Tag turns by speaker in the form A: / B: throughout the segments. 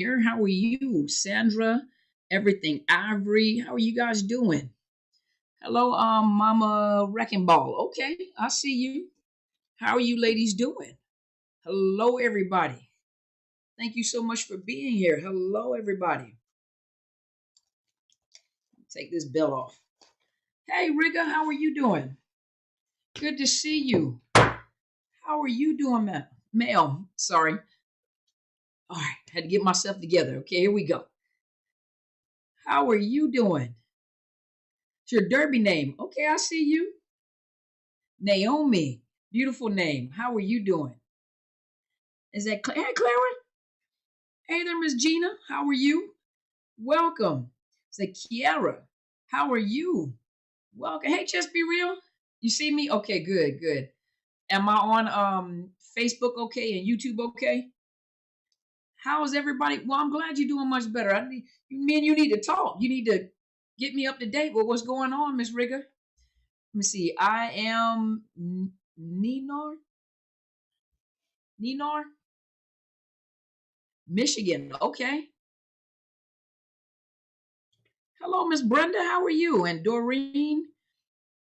A: here. How are you? Sandra, everything. Ivory, how are you guys doing? Hello, Mama Wrecking Ball. Okay, I see you. How are you ladies doing? Hello, everybody. Thank you so much for being here. Hello, everybody. Take this belt off. Hey, Rigga, how are you doing? Good to see you. How are you doing, Mel? Sorry. All right, had to get myself together. Okay, here we go. How are you doing? It's your derby name. Okay, I see you. Naomi, beautiful name. How are you doing? Is that hey, Clara? Hey there, Miss Gina. How are you? Welcome. Is that Kiara? How are you? Welcome. Hey, just be real. You see me? Okay, good, good. Am I on Facebook okay and YouTube okay? How is everybody? Well, I'm glad you're doing much better. Me and you need to talk. You need to get me up to date with what's going on, Miss Rigger. Let me see. I am Ninar. Ninar? Michigan. Okay. Hello, Miss Brenda. How are you? And Doreen,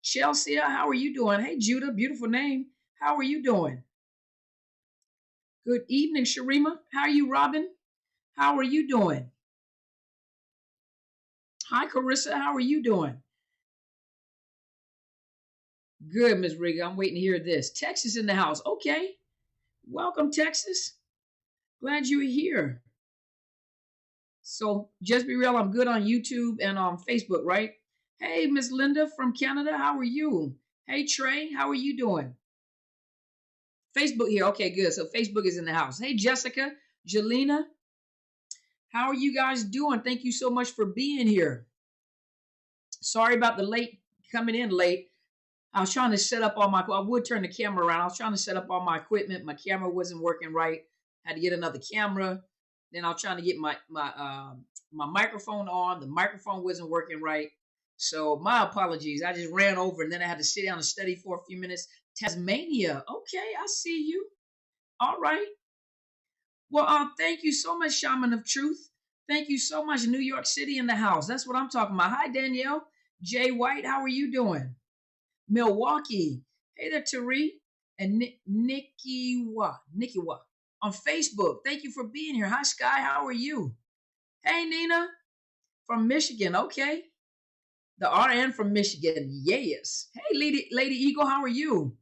A: Chelsea, how are you doing? Hey, Judah, beautiful name. How are you doing? Good evening, Sharima. How are you, Robin? How are you doing? Hi, Carissa. How are you doing? Good, Miss Rigger. I'm waiting to hear this. Texas in the house. Okay. Welcome, Texas. Glad you're here. So just be real. I'm good on YouTube and on Facebook, right? Hey, Miss Linda from Canada. How are you? Hey, Trey. How are you doing? Facebook here. Okay, good. So Facebook is in the house. Hey, Jessica, Jelena. How are you guys doing? Thank you so much for being here. Sorry about the late coming in late. I was trying to set up all my, I would turn the camera around. I was trying to set up all my equipment. My camera wasn't working right. Had to get another camera. Then I was trying to get my microphone on. The microphone wasn't working right. So my apologies. I just ran over and then I had to sit down and study for a few minutes. Tasmania. Okay, I see you. All right. Well, thank you so much, Shaman of Truth. Thank you so much, New York City in the house. That's what I'm talking about. Hi, Danielle. Jay White, how are you doing? Milwaukee. Hey there, Tari. And Nikiwa on Facebook. Thank you for being here. Hi, Sky. How are you? Hey, Nina from Michigan. Okay. The RN from Michigan. Yes. Hey, Lady Eagle. How are you?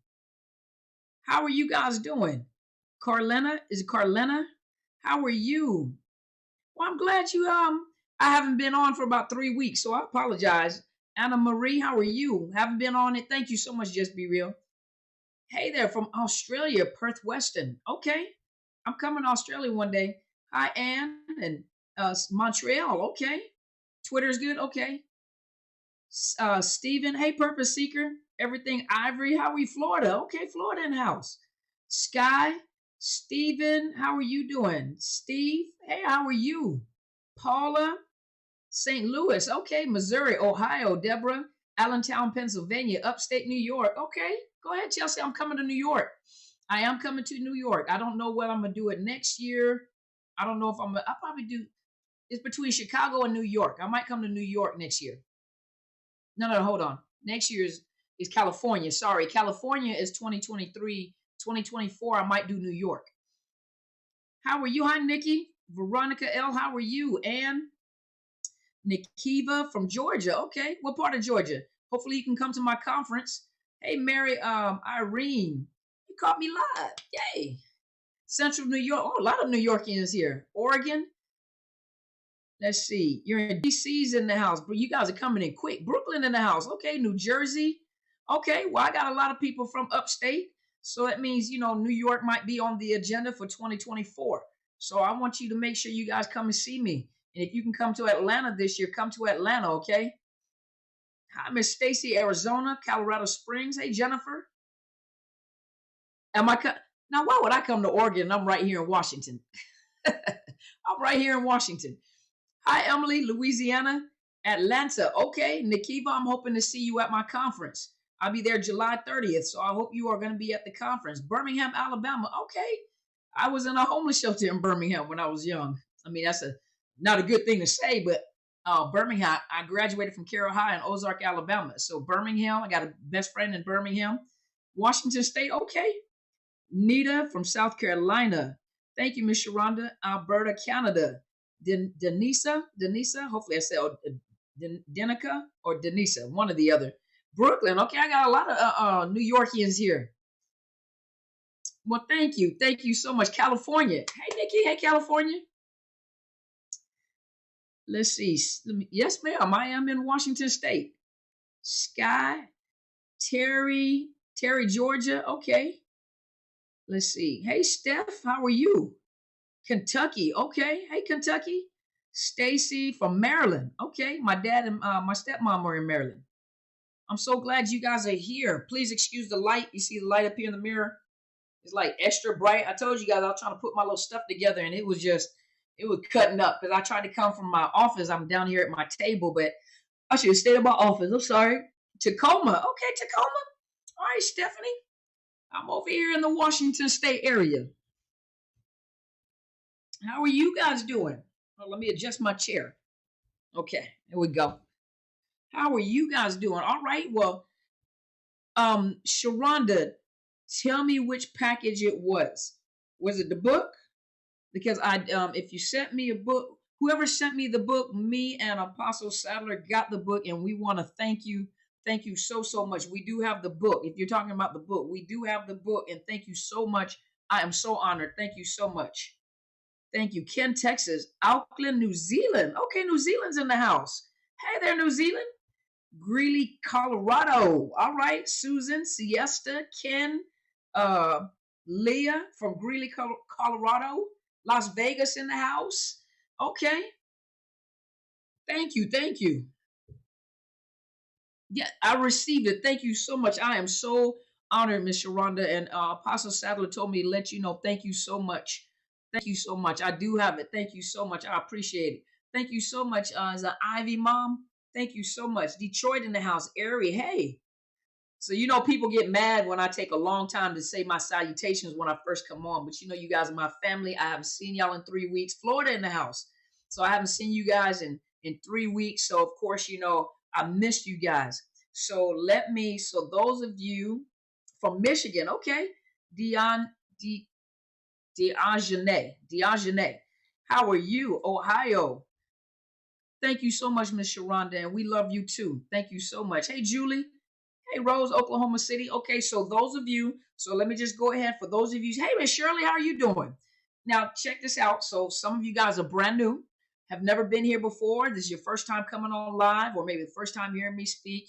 A: How are you guys doing? Carlena. Is it Carlena? How are you? Well, I'm glad you I haven't been on for about 3 weeks, so I apologize. Anna Marie, how are you? Haven't been on it. Thank you so much, Just Be Real. Hey there from Australia, Perth Weston. Okay. I'm coming to Australia one day. Hi, Anne and Montreal. Okay. Twitter's good. Okay. Stephen. Hey, Purpose Seeker. Everything Ivory. How are we, Florida? Okay, Florida in the house. Sky. Stephen. How are you doing? Steve. Hey, how are you? Paula. St. Louis. Okay. Missouri. Ohio. Deborah. Allentown, Pennsylvania. Upstate New York. Okay. Go ahead, Chelsea. I'm coming to New York. I am coming to New York. I don't know whether I'm going to do it next year. I don't know if I'll probably do, it's between Chicago and New York. I might come to New York next year. No, hold on. Next year is California. Sorry. California is 2023. 2024, I might do New York. How are you? Hi, Nikki. Veronica L. How are you? Ann. Nikiva from Georgia. Okay. What part of Georgia? Hopefully you can come to my conference. Hey, Mary, Irene. You caught me live. Yay. Central New York. Oh, a lot of New Yorkers here. Oregon. Let's see. You're in DC's in the house, but you guys are coming in quick. Brooklyn in the house. Okay. New Jersey. Okay. Well, I got a lot of people from upstate. So that means, New York might be on the agenda for 2024. So I want you to make sure you guys come and see me. And if you can come to Atlanta this year, come to Atlanta, okay? Hi, Miss Stacy, Arizona, Colorado Springs. Hey, Jennifer. Now, why would I come to Oregon? I'm right here in Washington. I'm right here in Washington. Hi, Emily, Louisiana, Atlanta. Okay, Nikiva, I'm hoping to see you at my conference. I'll be there July 30th, so I hope you are going to be at the conference. Birmingham, Alabama. Okay. I was in a homeless shelter in Birmingham when I was young. I mean, that's not a good thing to say, but Birmingham, I graduated from Carroll High in Ozark, Alabama. So Birmingham, I got a best friend in Birmingham. Washington State, okay. Nita from South Carolina. Thank you, Miss Sharonda. Alberta, Canada. Denisa, hopefully I said Denica or Denisa, one or the other. Brooklyn, okay, I got a lot of New Yorkians here. Well, thank you. Thank you so much. California. Hey, Nikki. Hey, California. Let's see. Yes, ma'am. I am in Washington State. Sky. Terry, Georgia. Okay. Let's see. Hey, Steph. How are you? Kentucky. Okay. Hey, Kentucky. Stacy from Maryland. Okay. My dad and my stepmom are in Maryland. I'm so glad you guys are here. Please excuse the light. You see the light up here in the mirror? It's like extra bright. I told you guys I was trying to put my little stuff together and it was cutting up because I tried to come from my office. I'm down here at my table, but I should have stayed at my office. I'm sorry. Tacoma. Okay, Tacoma. All right, Stephanie. I'm over here in the Washington State area. How are you guys doing? Well, let me adjust my chair. Okay, here we go. How are you guys doing? All right. Well, Sharonda, tell me which package it was. Was it the book? Because if you sent me a book, whoever sent me the book, me and Apostle Sadler got the book, and we want to thank you. Thank you so much. We do have the book. If you're talking about the book, we do have the book, and thank you so much. I am so honored. Thank you so much. Thank you. Ken, Texas. Auckland, New Zealand. Okay, New Zealand's in the house. Hey there, New Zealand. Greeley, Colorado. All right, Susan, Siesta, Ken, Leah from Greeley, Colorado. Las Vegas in the house. Okay. Thank you. Yeah, I received it. Thank you so much. I am so honored, Miss Sharonda. And Apostle Sadler told me to let you know. Thank you so much. Thank you so much. I do have it. Thank you so much. I appreciate it. Thank you so much. As an Ivy mom, thank you so much. Detroit in the house. Ari, hey. So, people get mad when I take a long time to say my salutations when I first come on. But, you guys are my family. I haven't seen y'all in 3 weeks. Florida in the house. So I haven't seen you guys in 3 weeks. So, of course, I missed you guys. So those of you from Michigan, okay. Diogene. How are you? Ohio. Thank you so much, Miss Sharonda. And we love you too. Thank you so much. Hey, Julie. Hey, Rose, Oklahoma City. Okay, so those of you, let me just go ahead for those of you. Hey, Miss Shirley, how are you doing? Now, check this out. So some of you guys are brand new, have never been here before. This is your first time coming on live, or maybe the first time hearing me speak,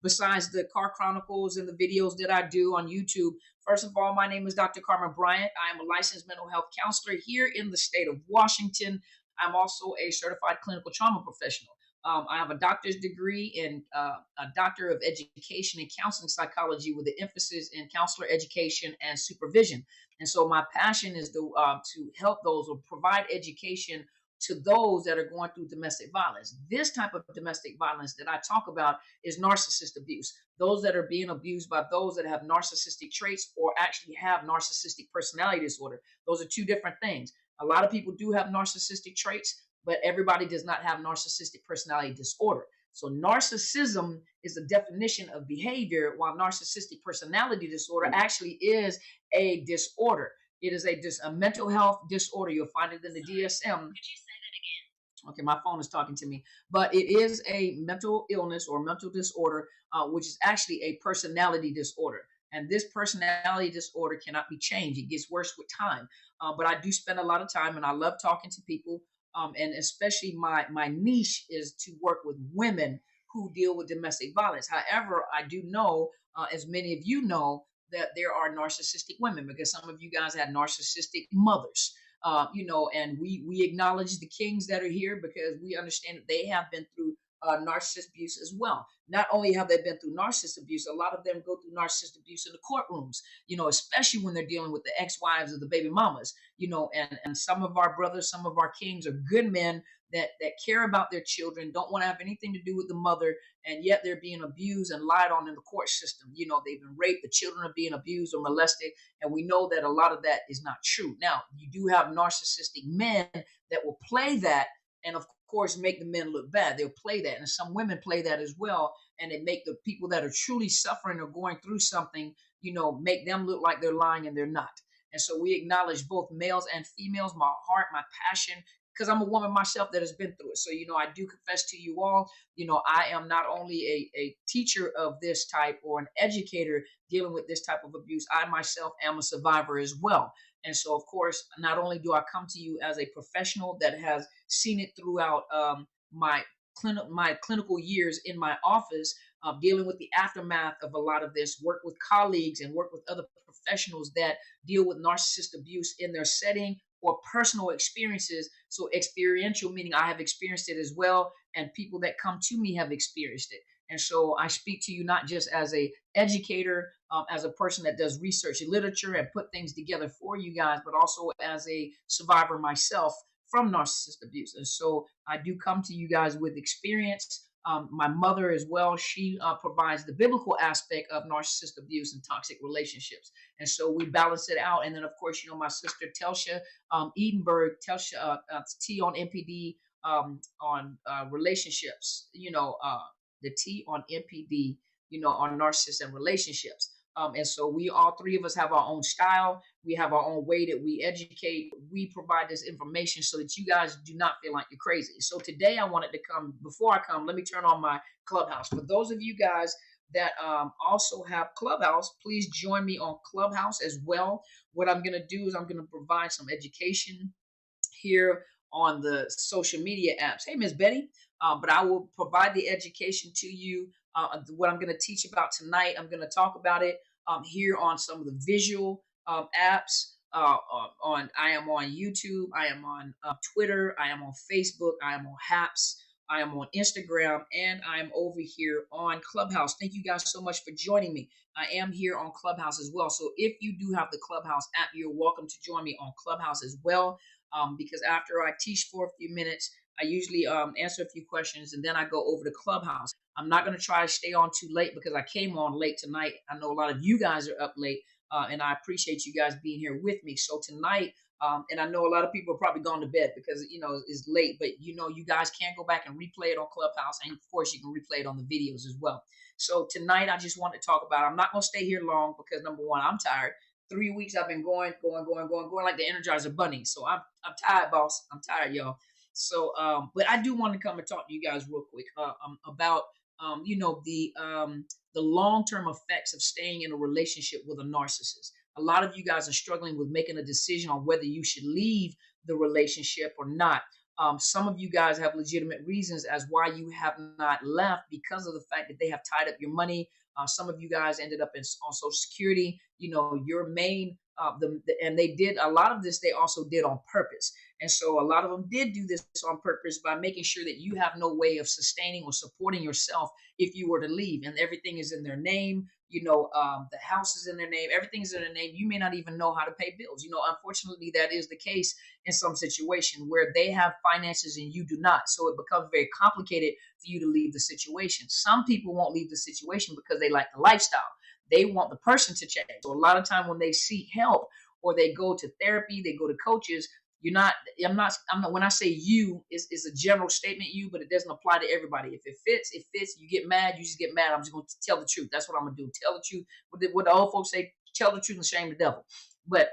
A: besides the Car Chronicles and the videos that I do on YouTube. First of all, my name is Dr. Carmen Bryant. I am a licensed mental health counselor here in the state of Washington. I'm also a certified clinical trauma professional. I have a doctor's degree and a doctor of education in counseling psychology with an emphasis in counselor education and supervision. And so my passion is to help those or provide education to those that are going through domestic violence. This type of domestic violence that I talk about is narcissist abuse. Those that are being abused by those that have narcissistic traits or actually have narcissistic personality disorder. Those are two different things. A lot of people do have narcissistic traits, but everybody does not have narcissistic personality disorder. So narcissism is a definition of behavior, while narcissistic personality disorder actually is a disorder. It is a mental health disorder. You'll find it in the DSM. Could you say that again? Okay, my phone is talking to me. But it is a mental illness or mental disorder, which is actually a personality disorder. And this personality disorder cannot be changed. It gets worse with time. But I do spend a lot of time, and I love talking to people. And especially my niche is to work with women who deal with domestic violence. However, I do know, as many of you know, that there are narcissistic women, because some of you guys had narcissistic mothers, and we acknowledge the kings that are here because we understand that they have been through narcissist abuse as well. Not only have they been through narcissist abuse, a lot of them go through narcissist abuse in the courtrooms, especially when they're dealing with the ex-wives of the baby mamas, and some of our brothers, some of our kings are good men that care about their children, don't want to have anything to do with the mother, and yet they're being abused and lied on in the court system. They've been raped, the children are being abused or molested, and we know that a lot of that is not true. Now, you do have narcissistic men that will play that and, of course, make the men look bad. They'll play that, and some women play that as well, and it make the people that are truly suffering or going through something, make them look like they're lying and they're not. And so we acknowledge both males and females, my heart, my passion, because I'm a woman myself that has been through it. So, I do confess to you all, I am not only a teacher of this type or an educator dealing with this type of abuse, I myself am a survivor as well. And so, of course, not only do I come to you as a professional that has seen it throughout my clinical years in my office, dealing with the aftermath of a lot of this, work with colleagues and work with other professionals that deal with narcissist abuse in their setting or personal experiences. So experiential, meaning I have experienced it as well, and people that come to me have experienced it. And so I speak to you not just as a educator, as a person that does research in literature and put things together for you guys, but also as a survivor myself from narcissist abuse. And so I do come to you guys with experience. My mother as well, she provides the biblical aspect of narcissist abuse and toxic relationships. And so we balance it out. And then, of course, my sister Telsha Edenberg, Telsha T on NPD on relationships, the T on NPD, on narcissists and relationships. And so we, all three of us, have our own style. We have our own way that we educate. We provide this information so that you guys do not feel like you're crazy. So today I wanted to come, before I come, let me turn on my Clubhouse. For those of you guys that also have Clubhouse, please join me on Clubhouse as well. What I'm going to do is I'm going to provide some education here on the social media apps. Hey, Miss Betty. But I will provide the education to you. What I'm going to teach about tonight, I'm going to talk about it here on some of the visual apps. I am on YouTube. I am on Twitter. I am on Facebook. I am on Haps. I am on Instagram, and I'm over here on Clubhouse. Thank you guys so much for joining me. I am here on Clubhouse as well. So if you do have the Clubhouse app, you're welcome to join me on Clubhouse as well. Because after I teach for a few minutes, I usually answer a few questions, and then I go over to Clubhouse. I'm not going to try to stay on too late because I came on late tonight. I know a lot of you guys are up late, and I appreciate you guys being here with me. So tonight, and I know a lot of people are probably gone to bed because, it's late, but, you guys can go back and replay it on Clubhouse, and, of course, you can replay it on the videos as well. So tonight, I just want to talk about, I'm not going to stay here long because, number one, I'm tired. 3 weeks I've been going like the Energizer Bunny. So I'm tired, boss. I'm tired, y'all. So, but I do want to come and talk to you guys real quick about, the long-term effects of staying in a relationship with a narcissist. A lot of you guys are struggling with making a decision on whether you should leave the relationship or not. Some of you guys have legitimate reasons as why you have not left because of the fact that they have tied up your money. Some of you guys ended up on Social Security. Your main, and they did a lot of this. They also did on purpose. And so a lot of them did do this on purpose by making sure that you have no way of sustaining or supporting yourself if you were to leave. And everything is in their name. The house is in their name. Everything is in their name. You may not even know how to pay bills. Unfortunately, that is the case in some situation where they have finances and you do not. So it becomes very complicated for you to leave the situation. Some people won't leave the situation because they like the lifestyle. They want the person to change. So a lot of time when they seek help or they go to therapy, they go to coaches, I'm not, when I say you, it's a general statement, but it doesn't apply to everybody. If it fits, it fits. You get mad, you just get mad. I'm just going to tell the truth. That's what I'm going to do. Tell the truth. What the old folks say, tell the truth and shame the devil. But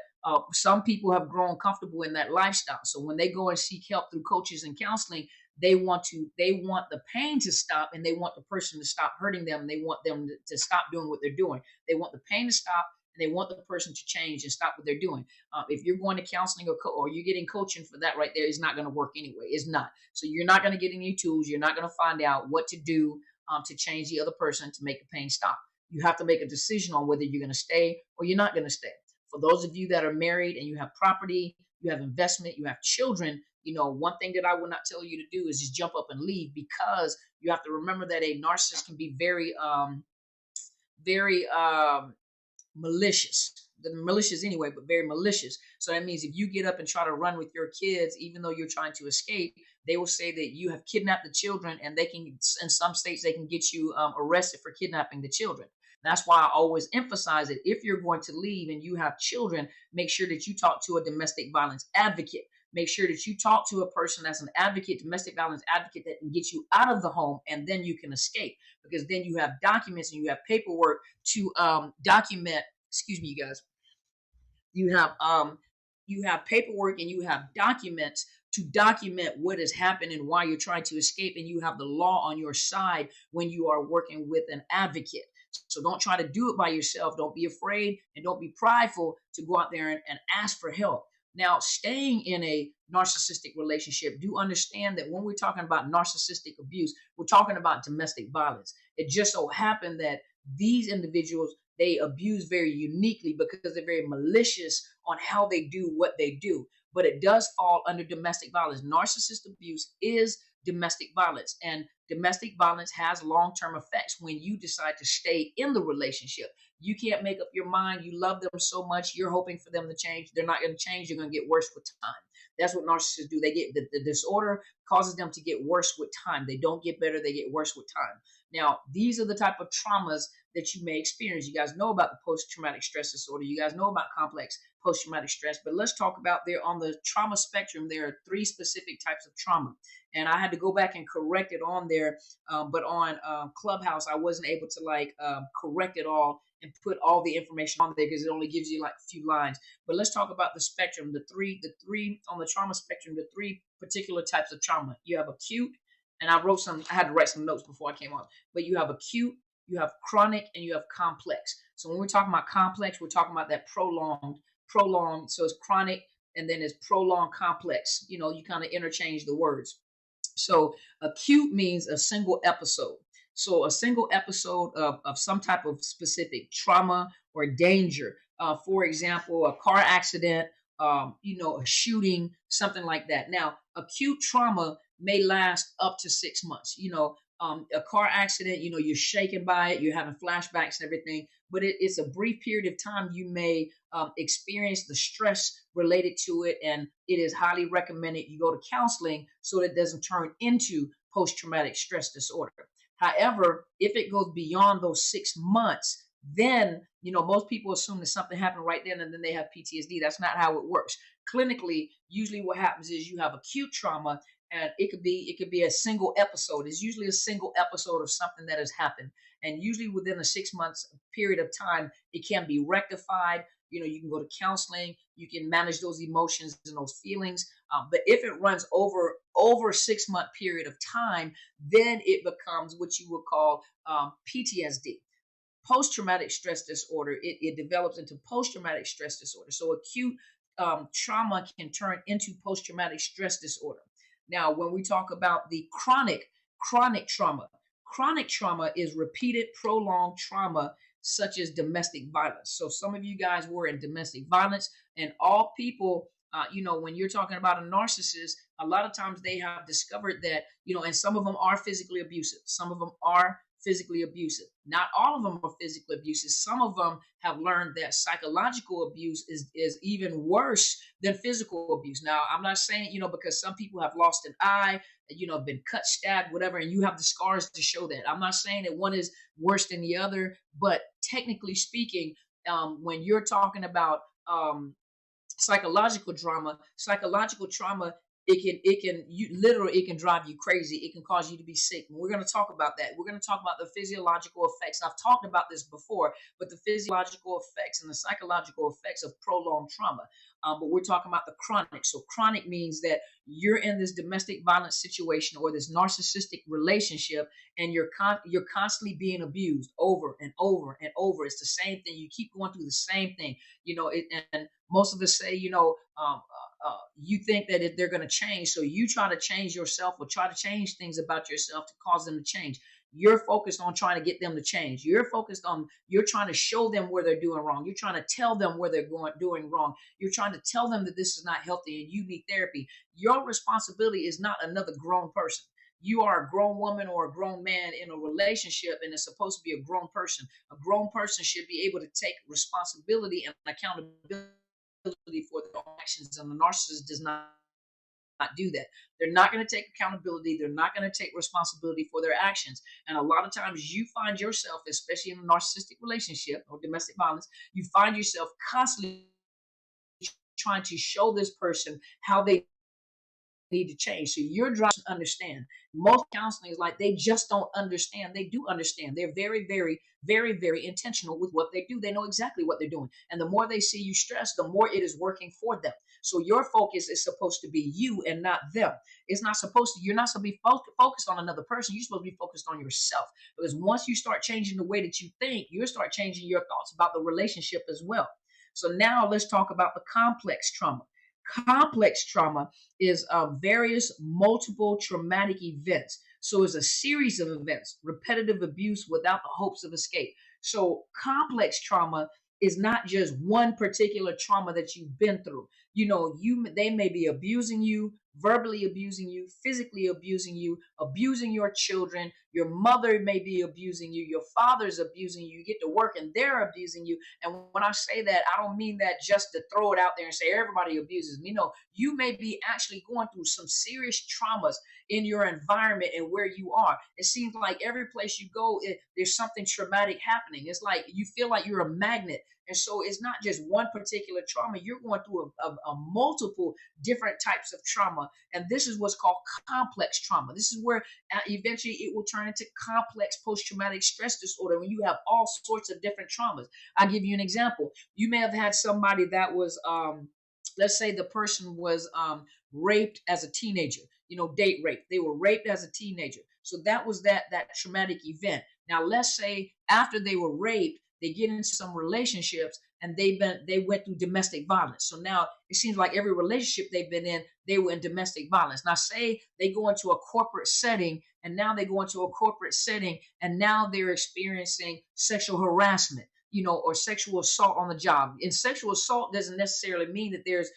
A: some people have grown comfortable in that lifestyle. So when they go and seek help through coaches and counseling, they want the pain to stop, and they want the person to stop hurting them. And they want them to stop doing what they're doing. They want the pain to stop, and they want the person to change and stop what they're doing. If you're going to counseling or you're getting coaching for that right there, it's not going to work anyway. It's not. So you're not going to get any tools. You're not going to find out what to do to change the other person to make the pain stop. You have to make a decision on whether you're going to stay or you're not going to stay. For those of you that are married and you have property, you have investment, you have children, One thing that I will not tell you to do is just jump up and leave, because you have to remember that a narcissist can be very malicious. The malicious anyway, but very malicious. So that means if you get up and try to run with your kids, even though you're trying to escape, they will say that you have kidnapped the children, and they can, in some states, they can get you arrested for kidnapping the children. That's why I always emphasize it. If you're going to leave and you have children, make sure that you talk to a domestic violence advocate. Make sure that you talk to a person that's an advocate, domestic violence advocate, that can get you out of the home, and then you can escape, because then you have documents and you have paperwork to document. Excuse me, you guys. You have paperwork and you have documents to document what has happened and why you're trying to escape, and you have the law on your side when you are working with an advocate. So don't try to do it by yourself. Don't be afraid, and don't be prideful to go out there and ask for help. Now, staying in a narcissistic relationship, do understand that when we're talking about narcissistic abuse, we're talking about domestic violence. It just so happened that these individuals, they abuse very uniquely because they're very malicious on how they do what they do. But it does fall under domestic violence. Narcissist abuse is domestic violence, and domestic violence has long-term effects when you decide to stay in the relationship. You can't make up your mind. You love them so much, you're hoping for them to change. They're not going to change. They're going to get worse with time. That's what narcissists do. They get the disorder causes them to get worse with time. They don't get better. They get worse with time. Now, these are the type of traumas that you may experience. You guys know about the post-traumatic stress disorder. You guys know about complex post-traumatic stress. But let's talk about, there on the trauma spectrum, there are 3 specific types of trauma. And I had to go back and correct it on there. But on Clubhouse, I wasn't able to correct it all and put all the information on there, because it only gives you like a few lines. But let's talk about the spectrum, the three on the trauma spectrum, the 3 particular types of trauma. You have acute, and I had to write some notes before I came on, but you have acute, you have chronic, and you have complex. So when we're talking about complex, we're talking about that prolonged. So it's chronic, and then it's prolonged complex. You kind of interchange the words. So acute means a single episode. So a single episode of some type of specific trauma or danger. For example, a car accident, a shooting, something like that. Now, acute trauma may last up to 6 months. A car accident, you're shaken by it, you're having flashbacks and everything, but it's a brief period of time. You may experience the stress related to it, and it is highly recommended you go to counseling so that it doesn't turn into post-traumatic stress disorder. However, if it goes beyond those 6 months, then, most people assume that something happened right then and then they have PTSD. That's not how it works. Clinically, usually what happens is you have acute trauma, and it could be a single episode. It's usually a single episode of something that has happened. And usually within a 6 months period of time, it can be rectified. You can go to counseling, you can manage those emotions and those feelings. But if it runs over a 6 month period of time, then it becomes what you would call PTSD. Post-traumatic stress disorder, it develops into post-traumatic stress disorder. So acute trauma can turn into post-traumatic stress disorder. Now, when we talk about the chronic trauma is repeated, prolonged trauma, such as domestic violence. So some of you guys were in domestic violence, and all people, when you're talking about a narcissist, a lot of times they have discovered that, and some of them are physically abusive. Some of them are physically abusive. Not all of them are physically abusive. Some of them have learned that psychological abuse is even worse than physical abuse. Now, I'm not saying, because some people have lost an eye, been cut, stabbed, whatever, and you have the scars to show that. I'm not saying that one is worse than the other, but technically speaking, when you're talking about psychological trauma, it can drive you crazy. It can cause you to be sick. And we're going to talk about that. We're going to talk about the physiological effects. I've talked about this before, but the physiological effects and the psychological effects of prolonged trauma. But we're talking about the chronic. So chronic means that you're in this domestic violence situation or this narcissistic relationship, and you're constantly being abused over and over and over. It's the same thing. You keep going through the same thing. And most of us say, you think that if they're going to change, so you try to change yourself or try to change things about yourself to cause them to change. You're focused on trying to get them to change. You're trying to show them where they're doing wrong. You're trying to tell them where they're doing wrong. You're trying to tell them that this is not healthy and you need therapy. Your responsibility is not another grown person. You are a grown woman or a grown man in a relationship, and it's supposed to be a grown person. A grown person should be able to take responsibility and accountability for their own actions, and the narcissist does not do that. They're not going to take accountability. They're not going to take responsibility for their actions. And a lot of times you find yourself, especially in a narcissistic relationship or domestic violence, you find yourself constantly trying to show this person how they need to change. So you're trying to understand. Most counseling is like they just don't understand. They do understand. They're very, very, very, very intentional with what they do. They know exactly what they're doing. And the more they see you stress, the more it is working for them. So your focus is supposed to be you and not them. It's not supposed to, you're not supposed to be focused on another person. You're supposed to be focused on yourself. Because once you start changing the way that you think, you start changing your thoughts about the relationship as well. So now let's talk about the complex trauma. Complex trauma is various multiple traumatic events. So it's a series of events, repetitive abuse without the hopes of escape. So complex trauma is not just one particular trauma that you've been through. They may be abusing you, verbally abusing you, physically abusing your children. Your mother may be abusing you, your father's abusing you. You get to work and they're abusing you. And when I say that, I don't mean that just to throw it out there and say everybody abuses me. No, you may be actually going through some serious traumas in your environment and where you are. It seems like every place you go, there's something traumatic happening. It's like you feel like you're a magnet. And so it's not just one particular trauma. You're going through a multiple different types of trauma. And this is what's called complex trauma. This is where eventually it will turn into complex post-traumatic stress disorder when you have all sorts of different traumas. I'll give you an example. You may have had somebody that was, let's say the person was raped as a teenager, date rape. They were raped as a teenager. So that was that traumatic event. Now, let's say after they were raped, they get into some relationships and they went through domestic violence. So now it seems like every relationship they've been in, they were in domestic violence. Now say they go into a corporate setting and now they're experiencing sexual harassment, or sexual assault on the job. And sexual assault doesn't necessarily mean that there's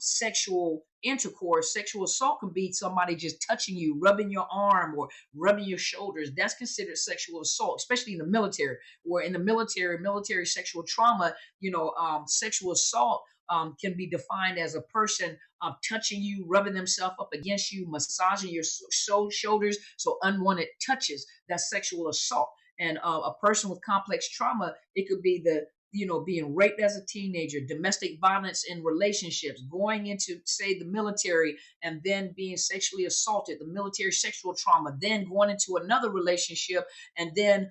A: sexual intercourse. Sexual assault can be somebody just touching you, rubbing your arm or rubbing your shoulders. That's considered sexual assault, especially in the military. Or in the military sexual trauma, sexual assault can be defined as a person touching you, rubbing themselves up against you, massaging your shoulders. So unwanted touches, that's sexual assault. And a person with complex trauma, it could be being raped as a teenager, domestic violence in relationships, going into, say, the military and then being sexually assaulted, the military sexual trauma, then going into another relationship and then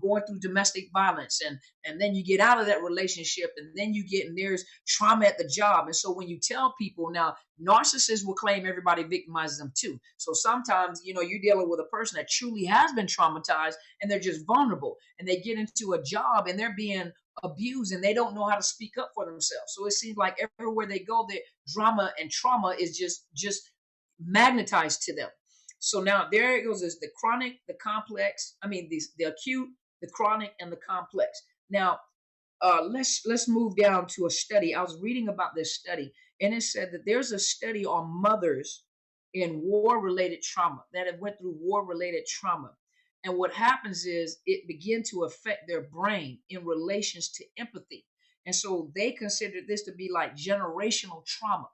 A: going through domestic violence. And then you get out of that relationship and then there's trauma at the job. And so when you tell people now, narcissists will claim everybody victimizes them too. So sometimes, you're dealing with a person that truly has been traumatized and they're just vulnerable and they get into a job and they're being abused and they don't know how to speak up for themselves. So it seems like everywhere they go, the drama and trauma is just magnetized to them. So now there it goes, is the chronic, the complex, the acute, the chronic, and the complex. Now let's move down to a study. I was reading about this study and it said that there's a study on mothers in war-related trauma that have went through war-related trauma. And what happens is it began to affect their brain in relations to empathy. And so they considered this to be like generational trauma.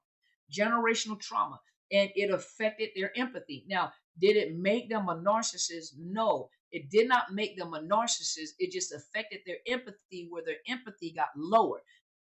A: And it affected their empathy. Now, did it make them a narcissist? No, it did not make them a narcissist. It just affected their empathy where their empathy got lower.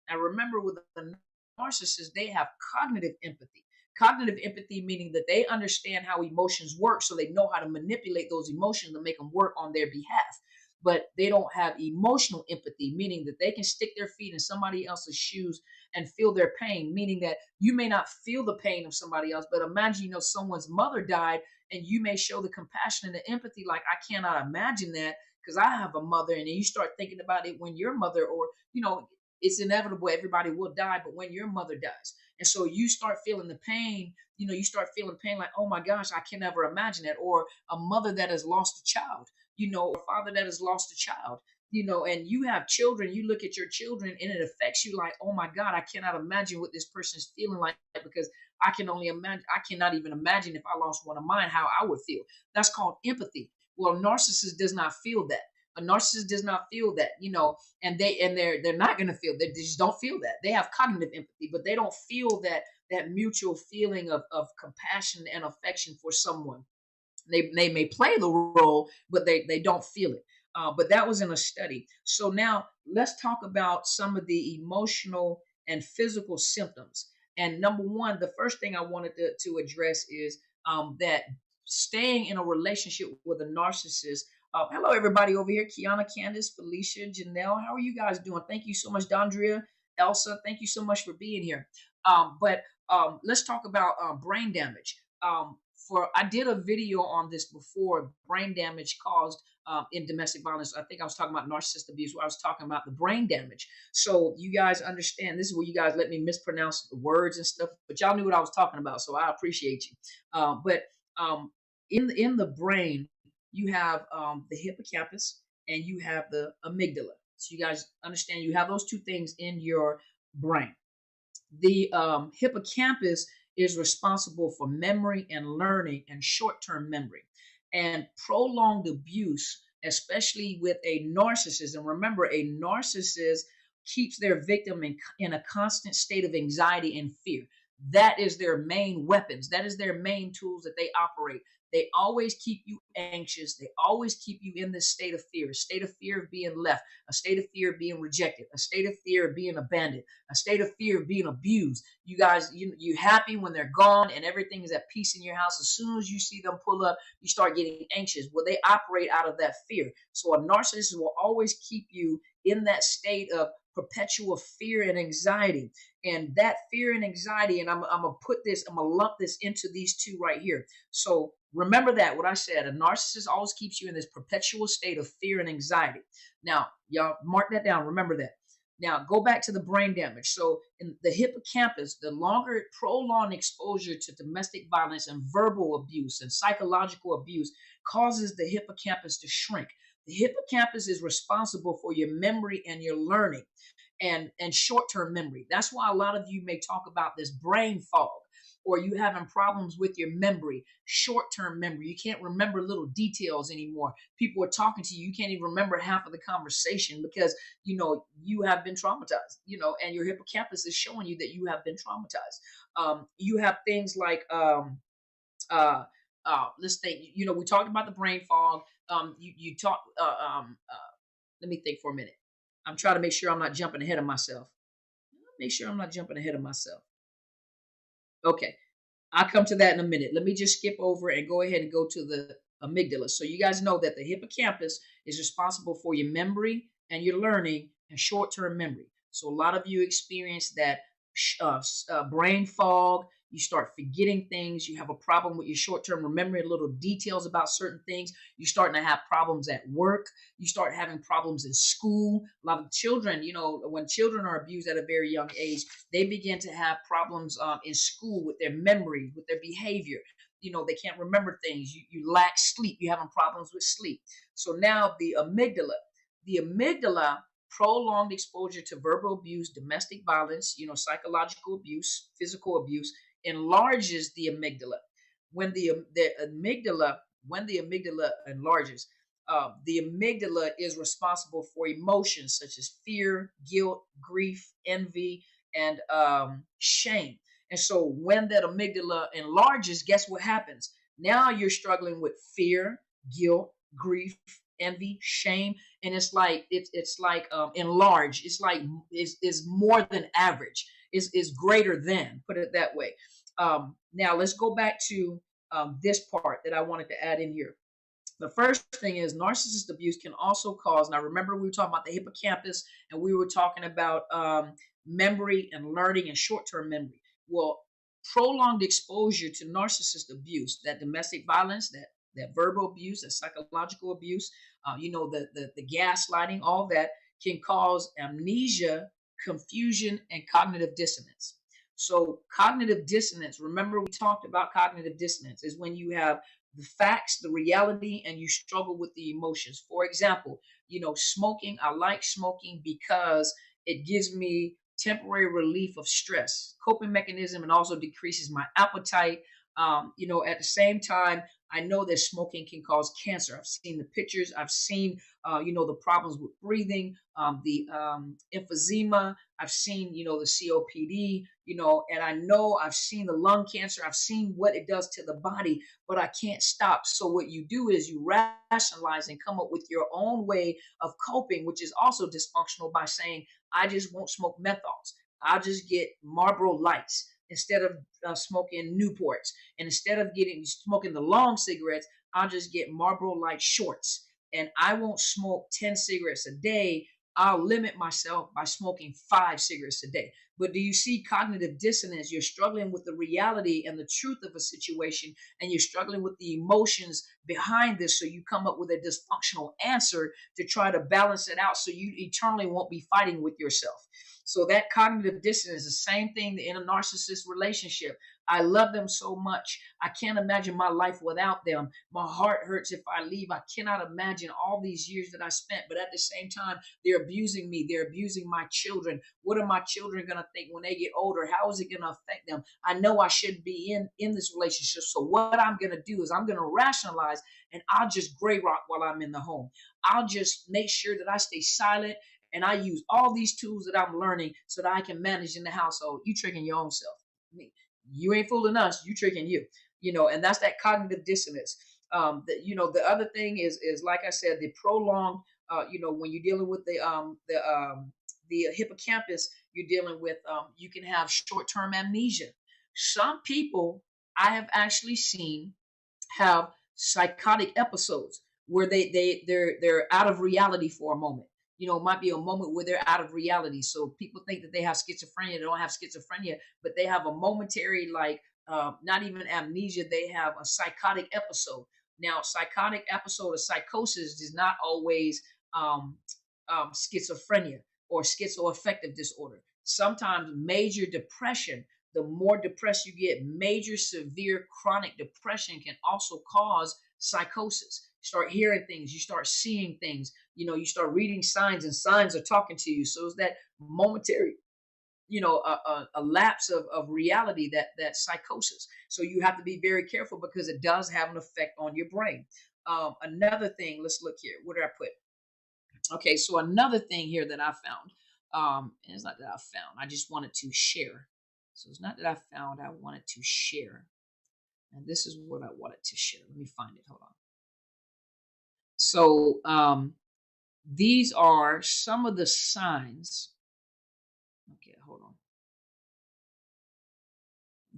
A: Now, remember with the narcissist, they have cognitive empathy. Cognitive empathy meaning that they understand how emotions work, so they know how to manipulate those emotions to make them work on their behalf. But they don't have emotional empathy, meaning that they can stick their feet in somebody else's shoes and feel their pain, meaning that you may not feel the pain of somebody else, but imagine, someone's mother died and you may show the compassion and the empathy like, I cannot imagine that because I have a mother. And then you start thinking about it when your mother, or, it's inevitable, everybody will die, but when your mother dies. And so you start feeling the pain. You start feeling pain like, oh my gosh, I can never imagine that. Or a mother that has lost a child, or a father that has lost a child, and you have children. You look at your children and it affects you like, oh my God, I cannot imagine what this person is feeling like, because I can only imagine. I cannot even imagine if I lost one of mine, how I would feel. That's called empathy. Well, a narcissist does not feel that. A narcissist does not feel that, and they're not going to feel. They just don't feel that. They have cognitive empathy, but they don't feel that mutual feeling of compassion and affection for someone. They may play the role, but they don't feel it. But that was in a study. So now let's talk about some of the emotional and physical symptoms. And number one, the first thing I wanted to address is that staying in a relationship with a narcissist. Hello, everybody over here. Kiana, Candace, Felicia, Janelle. How are you guys doing? Thank you so much, Dondria, Elsa. Thank you so much for being here. But let's talk about brain damage. I did a video on this before, brain damage caused in domestic violence. I think I was talking about narcissist abuse, where I was talking about the brain damage. So you guys understand, this is where you guys let me mispronounce the words and stuff, but y'all knew what I was talking about, so I appreciate you. But in the brain, you have the hippocampus and you have the amygdala. So you guys understand, you have those two things in your brain. The hippocampus is responsible for memory and learning and short-term memory. And prolonged abuse, especially with a narcissist, and remember, a narcissist keeps their victim in a constant state of anxiety and fear. That is their main weapons. That is their main tools that they operate. They always keep you anxious. They always keep you in this state of fear, a state of fear of being left, a state of fear of being rejected, a state of fear of being abandoned, a state of fear of being abused. You guys, you happy when they're gone and everything is at peace in your house. As soon as you see them pull up, you start getting anxious. Well, they operate out of that fear. So a narcissist will always keep you in that state of perpetual fear and anxiety. And that fear and anxiety, and I'm gonna lump this into these two right here. So remember that what I said, a narcissist always keeps you in this perpetual state of fear and anxiety. Now, y'all mark that down. Remember that. Now, go back to the brain damage. So in the hippocampus, the longer prolonged exposure to domestic violence and verbal abuse and psychological abuse causes the hippocampus to shrink. The hippocampus is responsible for your memory and your learning and short-term memory. That's why a lot of you may talk about this brain fog, or you having problems with your memory, short-term memory. You can't remember little details anymore. People are talking to you. You can't even remember half of the conversation because, you have been traumatized, and your hippocampus is showing you that you have been traumatized. You have things like, let's think, we talked about the brain fog. You talk, let me think for a minute. I'm trying to make sure I'm not jumping ahead of myself. Okay. I'll come to that in a minute. Let me just skip over and go ahead and go to the amygdala. So you guys know that the hippocampus is responsible for your memory and your learning and short-term memory. So a lot of you experience that brain fog. You start forgetting things. You have a problem with your short-term remembering little details about certain things. You're starting to have problems at work. You start having problems in school. A lot of children, when children are abused at a very young age, they begin to have problems in school with their memory, with their behavior. They can't remember things. You lack sleep. You're having problems with sleep. So now the amygdala, prolonged exposure to verbal abuse, domestic violence, psychological abuse, physical abuse, enlarges the amygdala. When the amygdala enlarges, the amygdala is responsible for emotions such as fear, guilt, grief, envy, and shame. And so when that amygdala enlarges, guess what happens? Now you're struggling with fear, guilt, grief, envy, shame, and it's like enlarged. It's like is more than average. Is greater than. Put it that way. Now let's go back to this part that I wanted to add in here. The first thing is narcissist abuse can also cause. Now remember, we were talking about the hippocampus, and we were talking about memory and learning and short-term memory. Well, prolonged exposure to narcissist abuse, that domestic violence, that verbal abuse, that psychological abuse, the gaslighting, all that can cause amnesia, confusion, and cognitive dissonance. So cognitive dissonance, remember we talked about cognitive dissonance, is when you have the facts, the reality, and you struggle with the emotions. For example, smoking, I like smoking because it gives me temporary relief of stress, coping mechanism, and also decreases my appetite. At the same time, I know that smoking can cause cancer. I've seen the pictures. I've seen, the problems with breathing, the emphysema. I've seen, the COPD, and I know I've seen the lung cancer. I've seen what it does to the body, but I can't stop. So what you do is you rationalize and come up with your own way of coping, which is also dysfunctional, by saying, I just won't smoke menthols. I'll just get Marlboro Lights instead of smoking Newports. And instead of getting smoking the long cigarettes, I'll just get Marlboro Light shorts. And I won't smoke 10 cigarettes a day. I'll limit myself by smoking 5 cigarettes a day. But do you see cognitive dissonance? You're struggling with the reality and the truth of a situation, and you're struggling with the emotions behind this. So you come up with a dysfunctional answer to try to balance it out so you eternally won't be fighting with yourself. So that cognitive dissonance is the same thing in a narcissist relationship. I love them so much. I can't imagine my life without them. My heart hurts if I leave. I cannot imagine all these years that I spent. But at the same time, they're abusing me. They're abusing my children. What are my children going to think when they get older? How is it going to affect them? I know I shouldn't be in this relationship. So what I'm going to do is I'm going to rationalize, and I'll just gray rock while I'm in the home. I'll just make sure that I stay silent, and I use all these tools that I'm learning so that I can manage in the household. You tricking your own self. You ain't fooling us. You tricking you. And that's that cognitive dissonance. The other thing is like I said, the prolonged. When you're dealing with the hippocampus, you're dealing with. You can have short-term amnesia. Some people I have actually seen have psychotic episodes where they're out of reality for a moment. It might be a moment where they're out of reality. So people think that they have schizophrenia. They don't have schizophrenia, but they have a momentary, like, not even amnesia. They have a psychotic episode. Now, psychotic episode of psychosis is not always um, schizophrenia or schizoaffective disorder. Sometimes major depression. The more depressed you get, major severe chronic depression can also cause psychosis. You start hearing things, you start seeing things, you start reading signs, and signs are talking to you. So it's that momentary, a lapse of reality, that psychosis. So you have to be very careful because it does have an effect on your brain. Another thing, let's look here. What did I put? Okay, so another thing here that I found, and it's not that I found, I just wanted to share. So it's not that I found, I wanted to share. And this is what I wanted to share. Let me find it. Hold on. So these are some of the signs. Okay, hold on.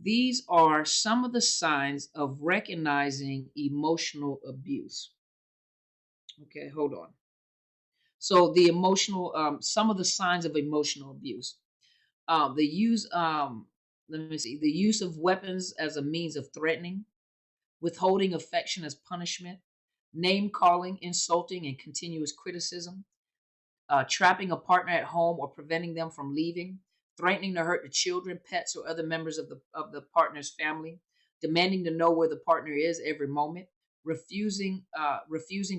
A: These are some of the signs of recognizing emotional abuse. Okay, hold on. So the some of the signs of emotional abuse. The use, let me see, the use of weapons as a means of threatening, withholding affection as punishment, name calling, insulting, and continuous criticism, trapping a partner at home or preventing them from leaving, threatening to hurt the children, pets, or other members of the partner's family, demanding to know where the partner is every moment, refusing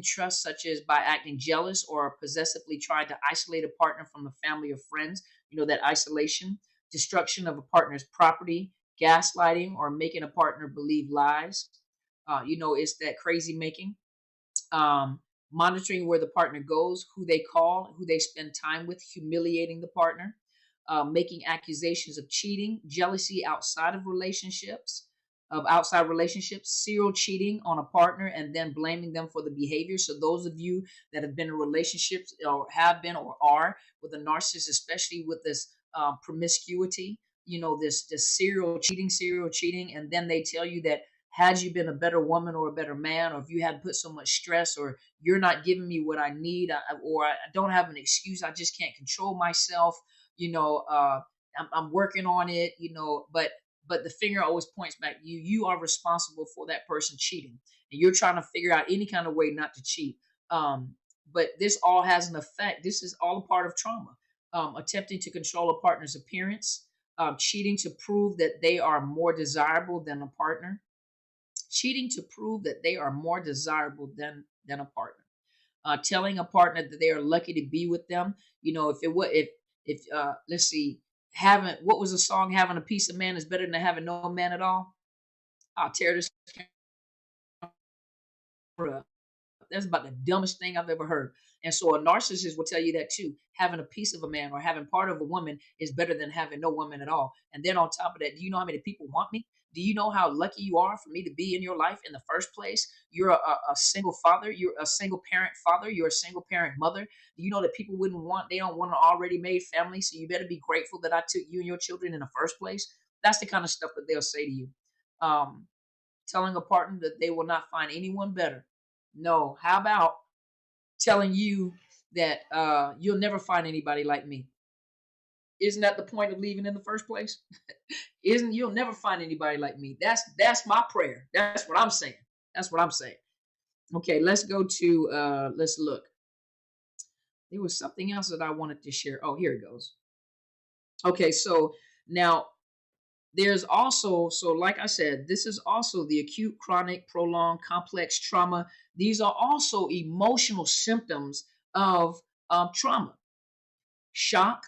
A: trust, such as by acting jealous or possessively trying to isolate a partner from the family or friends. That isolation, destruction of a partner's property, gaslighting, or making a partner believe lies. It's that crazy making. Monitoring where the partner goes, who they call, who they spend time with, humiliating the partner, making accusations of cheating, jealousy outside relationships, serial cheating on a partner, and then blaming them for the behavior. So those of you that have been in relationships or have been or are with a narcissist, especially with this promiscuity, this serial cheating, and then they tell you that had you been a better woman or a better man, or if you hadn't put so much stress, or you're not giving me what I need, or I don't have an excuse, I just can't control myself, I'm working on it, but the finger always points back. You are responsible for that person cheating, and you're trying to figure out any kind of way not to cheat. But this all has an effect. This is all a part of trauma. Attempting to control a partner's appearance, cheating to prove that they are more desirable than a partner, cheating to prove that they are more desirable than a partner, telling a partner that they are lucky to be with them. You know, if it would, if let's see, having what was the song? Having a piece of man is better than having no man at all. I'll tear this camera up. That's about the dumbest thing I've ever heard. And so a narcissist will tell you that too. Having a piece of a man or having part of a woman is better than having no woman at all. And then on top of that, do you know how many people want me? Do you know how lucky you are for me to be in your life in the first place? You're a single father. You're a single parent father. You're a single parent mother. Do you know that people wouldn't want, they don't want an already made family? So you better be grateful that I took you and your children in the first place. That's the kind of stuff that they'll say to you. Um, Telling a partner that they will not find anyone better. No, how about telling you that you'll never find anybody like me? Isn't that the point of leaving in the first place? Isn't you'll never find anybody like me? That's my prayer. That's what I'm saying. That's what I'm saying. Okay, let's go to let's look. There was something else that I wanted to share. Oh, here it goes. Okay, so now there's also, so like I said, this is also the acute, chronic, prolonged, complex trauma. These are also emotional symptoms of trauma. Shock,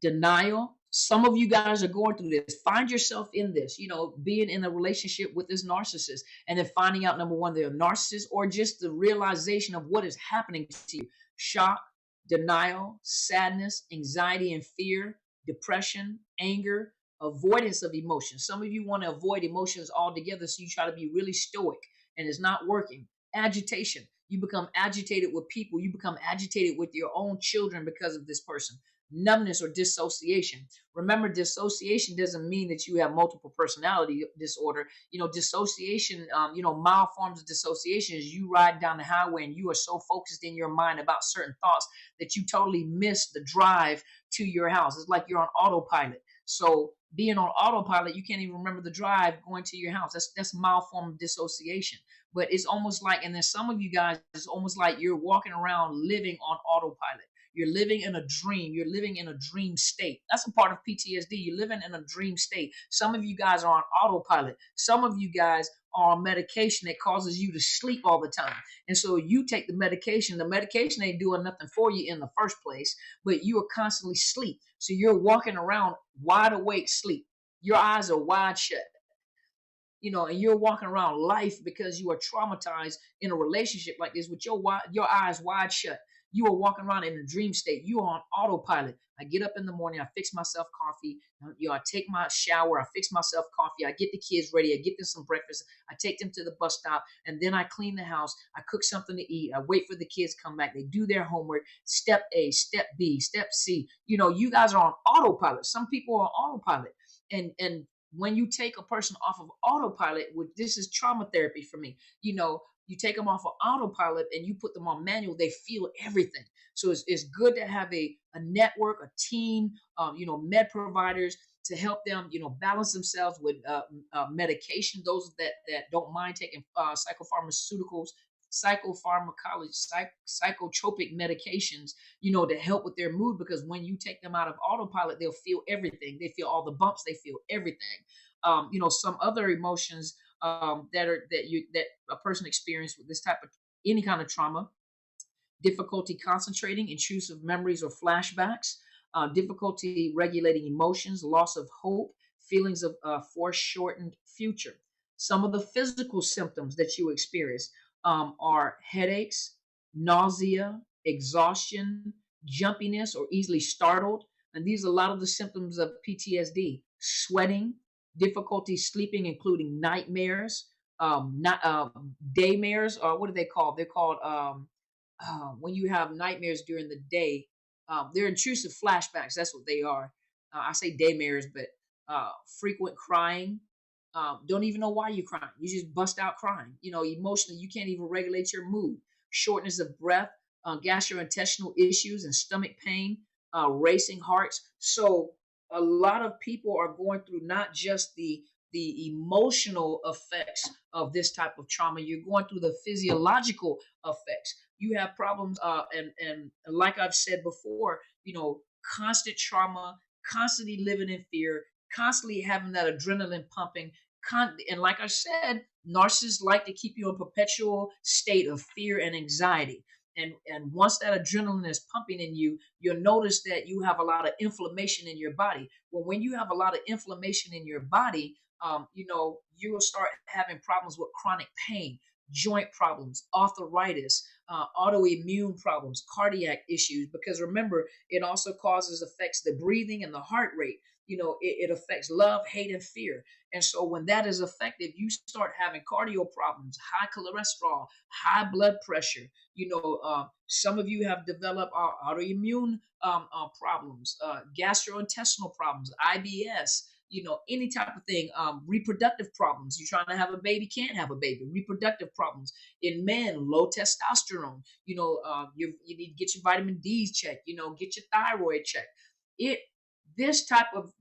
A: denial. Some of you guys are going through this. Find yourself in this, you know, being in a relationship with this narcissist and then finding out, number one, they're a narcissist, or just the realization of what is happening to you. Shock, denial, sadness, anxiety and fear, depression, anger, avoidance of emotions. Some of you want to avoid emotions altogether, so you try to be really stoic and it's not working. Agitation. You become agitated with people. You become agitated with your own children because of this person. Numbness or dissociation. Remember, dissociation doesn't mean that you have multiple personality disorder. You know, dissociation, mild forms of dissociation is you ride down the highway and you are so focused in your mind about certain thoughts that you totally miss the drive to your house. It's like you're on autopilot. So being on autopilot, you can't even remember the drive going to your house. That's a mild form of dissociation. But it's almost like, and then some of you guys, it's almost like you're walking around living on autopilot. You're living in a dream. You're living in a dream state. That's a part of PTSD. You're living in a dream state. Some of you guys are on autopilot. Some of you guys are on medication that causes you to sleep all the time. And so you take the medication. The medication ain't doing nothing for you in the first place, but you are constantly asleep. So you're walking around wide awake sleep. Your eyes are wide shut. You know, and you're walking around life because you are traumatized in a relationship like this with your eyes wide shut. You are walking around in a dream state. You are on autopilot. I get up in the morning, I fix myself coffee. I take my shower, I fix myself coffee. I get the kids ready, I get them some breakfast. I take them to the bus stop, and then I clean the house. I cook something to eat. I wait for the kids to come back. They do their homework. Step A, step B, step C. You know, you guys are on autopilot. Some people are on autopilot, and when you take a person off of autopilot, this is trauma therapy for me. You know, you take them off of autopilot and you put them on manual, they feel everything. So it's good to have a network, a team, med providers to help them, balance themselves with medication. Those that don't mind taking psychopharmaceuticals, psychotropic medications, to help with their mood, because when you take them out of autopilot, they'll feel everything. They feel all the bumps, they feel everything. Some other emotions that a person experienced with this type of any kind of trauma: difficulty concentrating, intrusive memories or flashbacks, difficulty regulating emotions, loss of hope, feelings of foreshortened future. Some of the physical symptoms that you experience are headaches, nausea, exhaustion, jumpiness, or easily startled. And these are a lot of the symptoms of PTSD. Sweating, difficulty sleeping, including nightmares, not daymares, or what are they called? They're called when you have nightmares during the day. They're intrusive flashbacks. That's what they are. I say daymares, but frequent crying. Don't even know why you're crying. You just bust out crying. Emotionally, you can't even regulate your mood. Shortness of breath, gastrointestinal issues and stomach pain, racing hearts. So a lot of people are going through not just the emotional effects of this type of trauma. You're going through the physiological effects. You have problems, and like I've said before, constant trauma, constantly living in fear, constantly having that adrenaline pumping. And like I said, narcissists like to keep you in perpetual state of fear and anxiety. And once that adrenaline is pumping in you, you'll notice that you have a lot of inflammation in your body. Well, when you have a lot of inflammation in your body, you will start having problems with chronic pain, joint problems, arthritis, autoimmune problems, cardiac issues. Because remember, it also causes affects the breathing and the heart rate. It affects love, hate, and fear. And so when that is effective, you start having cardio problems, high cholesterol, high blood pressure. Some of you have developed autoimmune problems, gastrointestinal problems, IBS, any type of thing, reproductive problems. You're trying to have a baby, can't have a baby, reproductive problems in men, low testosterone. You need to get your vitamin D's checked, get your thyroid checked. It this type of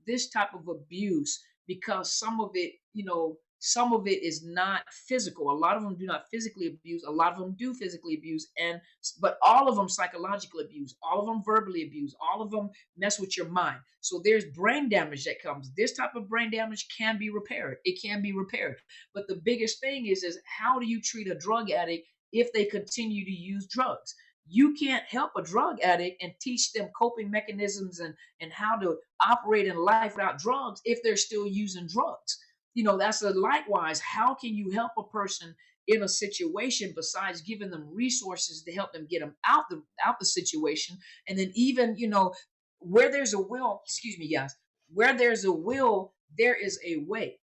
A: abuse, because some of it is not physical. A lot of them do not physically abuse. A lot of them do physically abuse, but all of them psychological abuse. All of them verbally abuse. All of them mess with your mind. So there's brain damage that comes. This type of brain damage can be repaired. It can be repaired. But the biggest thing is how do you treat a drug addict if they continue to use drugs? You can't help a drug addict and teach them coping mechanisms and how to operate in life without drugs if they're still using drugs. That's likewise. How can you help a person in a situation besides giving them resources to help them get them out the situation? And then even, where there's a will, excuse me, guys, where there's a will, there is a way.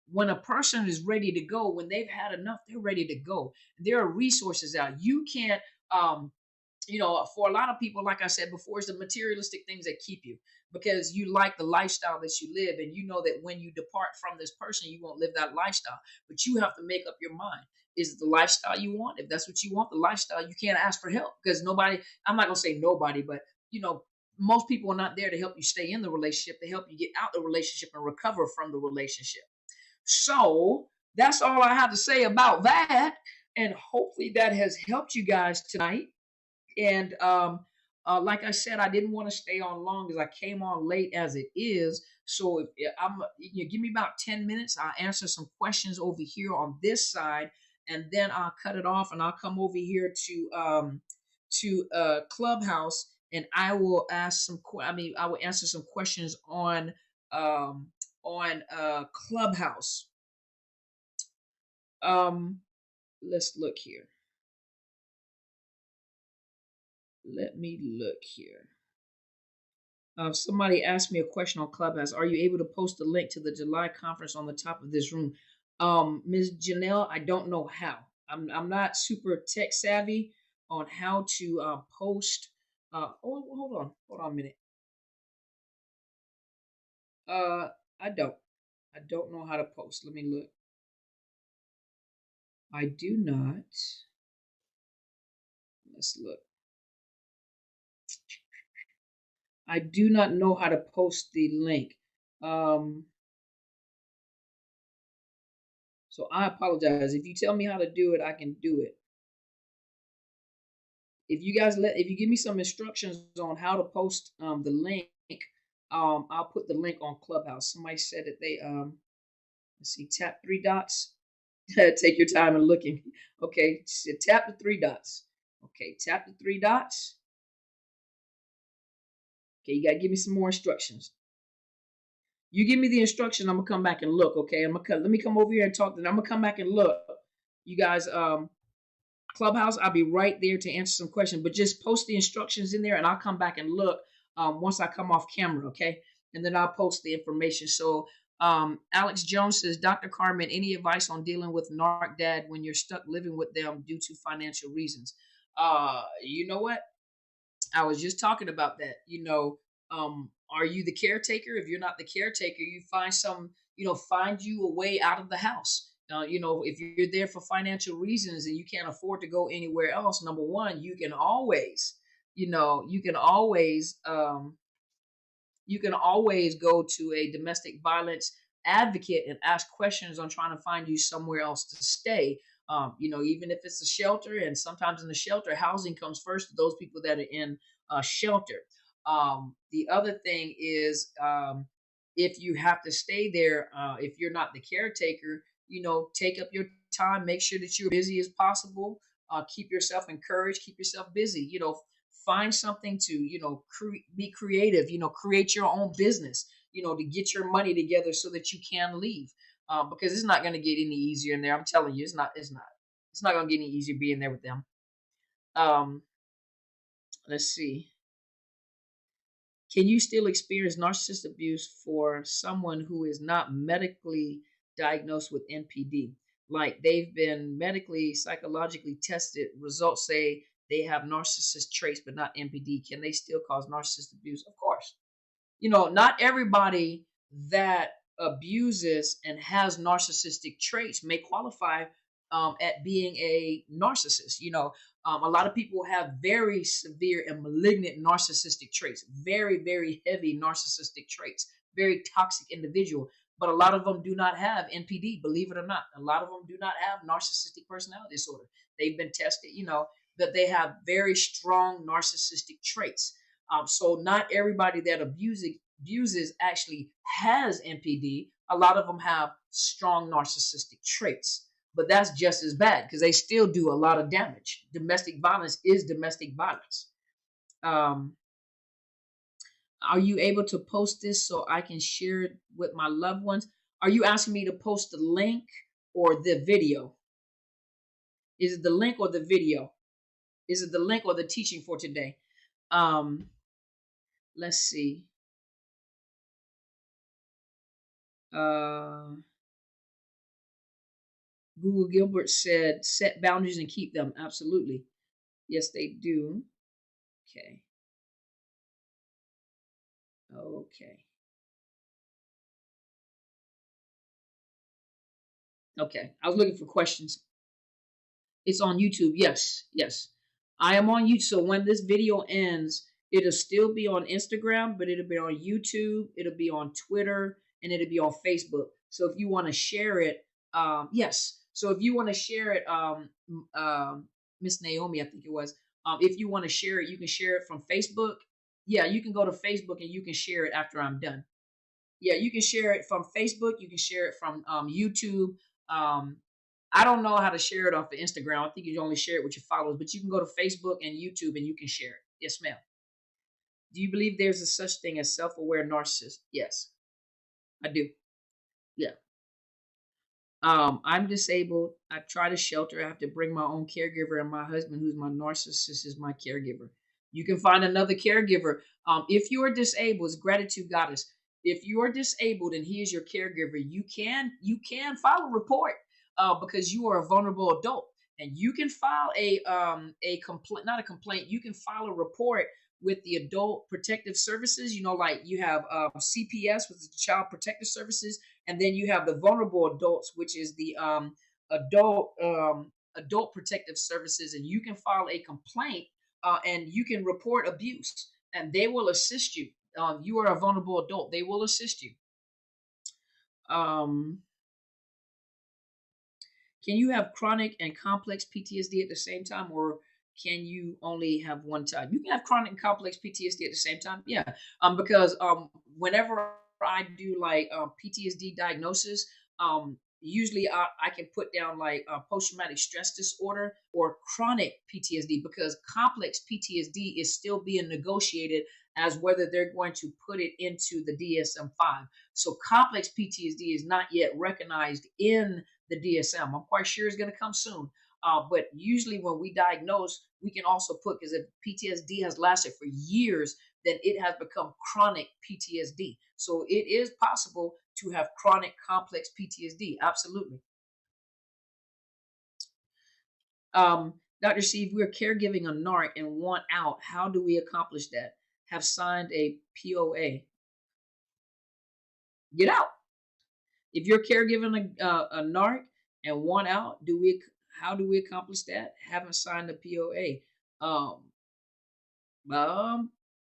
A: When a person is ready to go, when they've had enough, they're ready to go. There are resources out. You can't, for a lot of people, like I said before, it's the materialistic things that keep you, because you like the lifestyle that you live, and you know that when you depart from this person, you won't live that lifestyle. But you have to make up your mind. Is it the lifestyle you want? If that's what you want, the lifestyle, you can't ask for help, because nobody, I'm not going to say nobody, but, most people are not there to help you stay in the relationship, to help you get out the relationship and recover from the relationship. So that's all I have to say about that. And hopefully that has helped you guys tonight. And like I said, I didn't want to stay on long because I came on late as it is. So if give me about 10 minutes, I'll answer some questions over here on this side, and then I'll cut it off and I'll come over here to Clubhouse, and I will I will answer some questions on Clubhouse. Let's look here. Let me look here. Somebody asked me a question on Clubhouse. Are you able to post the link to the July conference on the top of this room? Ms. Janelle, I don't know how. I'm not super tech savvy on how to post. Hold on a minute. I don't know how to post. Let me look. I do not. Let's look. I do not know how to post the link. So I apologize. If you tell me how to do it, I can do it. If you give me some instructions on how to post the link, I'll put the link on Clubhouse. Somebody said that they let's see, tap three dots. Take your time and looking. Okay, so tap the three dots. Okay, tap the three dots. Okay, you gotta give me some more instructions. You give me the instruction, I'm gonna come back and look. Okay, let me come over here and talk. Then I'm gonna come back and look. You guys, Clubhouse, I'll be right there to answer some questions. But just post the instructions in there, and I'll come back and look once I come off camera. Okay, and then I'll post the information. So Alex Jones says, Dr. Carmen, any advice on dealing with narc dad when you're stuck living with them due to financial reasons? You know what? I was just talking about that. Are you the caretaker? If you're not the caretaker, you find you a way out of the house. If you're there for financial reasons and you can't afford to go anywhere else, number one, you can always go to a domestic violence advocate and ask questions on trying to find you somewhere else to stay. Even if it's a shelter, and sometimes in the shelter, housing comes first to those people that are in shelter. The other thing is, if you have to stay there, if you're not the caretaker, take up your time, make sure that you're busy as possible. Keep yourself encouraged, keep yourself busy. Find something to, be creative. Create your own business. To get your money together so that you can leave. Because it's not going to get any easier in there. I'm telling you, it's not. It's not. It's not going to get any easier being there with them. Um, let's see. Can you still experience narcissist abuse for someone who is not medically diagnosed with NPD? Like they've been medically, psychologically tested, results say they have narcissist traits but not NPD. Can they still cause narcissist abuse? Of course. Not everybody that abuses and has narcissistic traits may qualify at being a narcissist. A lot of people have very severe and malignant narcissistic traits, very, very heavy narcissistic traits, very toxic individual. But a lot of them do not have NPD, believe it or not. A lot of them do not have narcissistic personality disorder. They've been tested, that they have very strong narcissistic traits. So not everybody that abuses actually has NPD. A lot of them have strong narcissistic traits, but that's just as bad because they still do a lot of damage. Domestic violence is domestic violence. Are you able to post this so I can share it with my loved ones? Are you asking me to post the link or the video? Is it the link or the video? Is it the link or the teaching for today? Let's see. Google Gilbert said, set boundaries and keep them. Absolutely. Yes, they do. Okay. Okay. Okay. I was looking for questions. It's on YouTube. Yes. Yes. I am on YouTube. So when this video ends, it'll still be on Instagram, but it'll be on YouTube, it'll be on Twitter, and it'll be on Facebook. So if you want to share it, yes. So if you want to share it, Miss Naomi, I think it was. If you want to share it, you can share it from Facebook. Yeah, you can go to Facebook and you can share it after I'm done. Yeah, you can share it from Facebook. You can share it from YouTube. I don't know how to share it off of Instagram. I think you only share it with your followers, but you can go to Facebook and YouTube and you can share it. Yes, ma'am. Do you believe there's a such thing as self-aware narcissist? Yes, I do. Yeah. I'm disabled. I try to shelter. I have to bring my own caregiver, and my husband, who's my narcissist, is my caregiver. You can find another caregiver. If you are disabled, it's gratitude goddess. If you are disabled and he is your caregiver, you can file a report because you are a vulnerable adult, and you can file a complaint, not a complaint. You can file a report with the Adult Protective Services. Like you have CPS, with the Child Protective Services, and then you have the vulnerable adults, which is the adult protective services, and you can file a complaint and you can report abuse, and they will assist you. You are a vulnerable adult; they will assist you. Um, can you have chronic and complex PTSD at the same time, or can you only have one type? You can have chronic and complex PTSD at the same time. Yeah, because whenever I do like PTSD diagnosis, usually I can put down like post traumatic stress disorder or chronic PTSD, because complex PTSD is still being negotiated as whether they're going to put it into the DSM-5. So complex PTSD is not yet recognized in the DSM. I'm quite sure it's going to come soon. But usually when we diagnose, we can also put, because if PTSD has lasted for years, then it has become chronic PTSD. So it is possible to have chronic complex PTSD. Absolutely. Dr. C, if we're caregiving a narc and want out, how do we accomplish that? Have signed a POA. Get out. If you're caregiving a narc and want out, how do we accomplish that? Haven't signed a POA.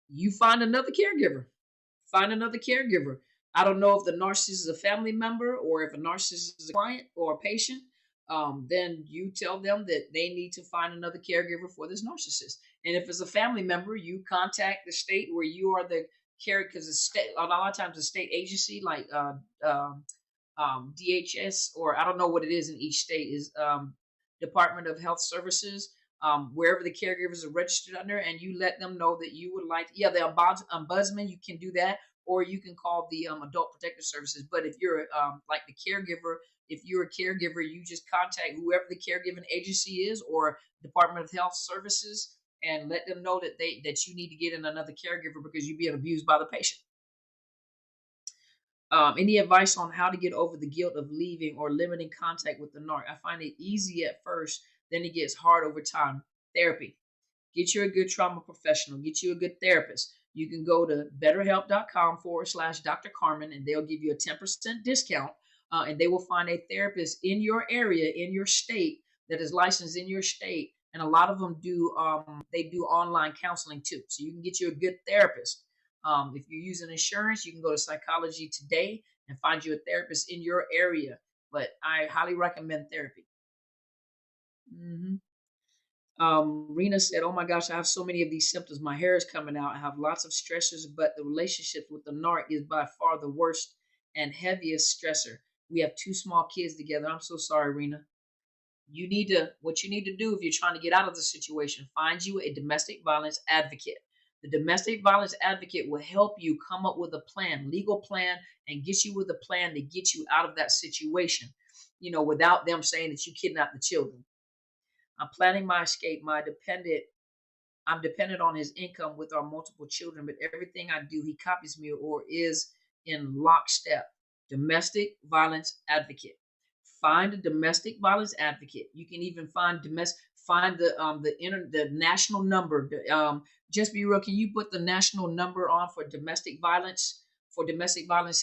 A: You find another caregiver. Find another caregiver. I don't know if the narcissist is a family member or if a narcissist is a client or a patient. Then you tell them that they need to find another caregiver for this narcissist. And if it's a family member, you contact the state where you are care because the state a lot of times the state agency like DHS, or I don't know what it is in each state, is Department of Health Services, wherever the caregivers are registered under, and you let them know that you would like, yeah, the ombudsman, you can do that, or you can call the Adult Protective Services. But if you're like the caregiver, if you're a caregiver, you just contact whoever the caregiving agency is or Department of Health Services and let them know that that you need to get in another caregiver because you're being abused by the patient. Any advice on how to get over the guilt of leaving or limiting contact with the narc? I find it easy at first, then it gets hard over time. Therapy. Get you a good trauma professional. Get you a good therapist. You can go to betterhelp.com/Dr. Carmen and they'll give you a 10% discount. And they will find a therapist in your area, in your state, that is licensed in your state. And a lot of them do, they do online counseling too. So you can get you a good therapist. If you're using insurance, you can go to Psychology Today and find you a therapist in your area. But I highly recommend therapy. Rena said, "Oh my gosh, I have so many of these symptoms. My hair is coming out. I have lots of stressors, but the relationship with the narc is by far the worst and heaviest stressor. We have two small kids together." I'm so sorry, Rena. What you need to do if you're trying to get out of the situation, find you a domestic violence advocate. The domestic violence advocate will help you come up with a plan, legal plan, and get you with a plan to get you out of that situation, without them saying that you kidnapped the children. I'm planning my escape. I'm dependent on his income with our multiple children, but everything I do, he copies me or is in lockstep. Domestic violence advocate. Find a domestic violence advocate. You can even find the national number. Just be real. Can you put the national number on for domestic violence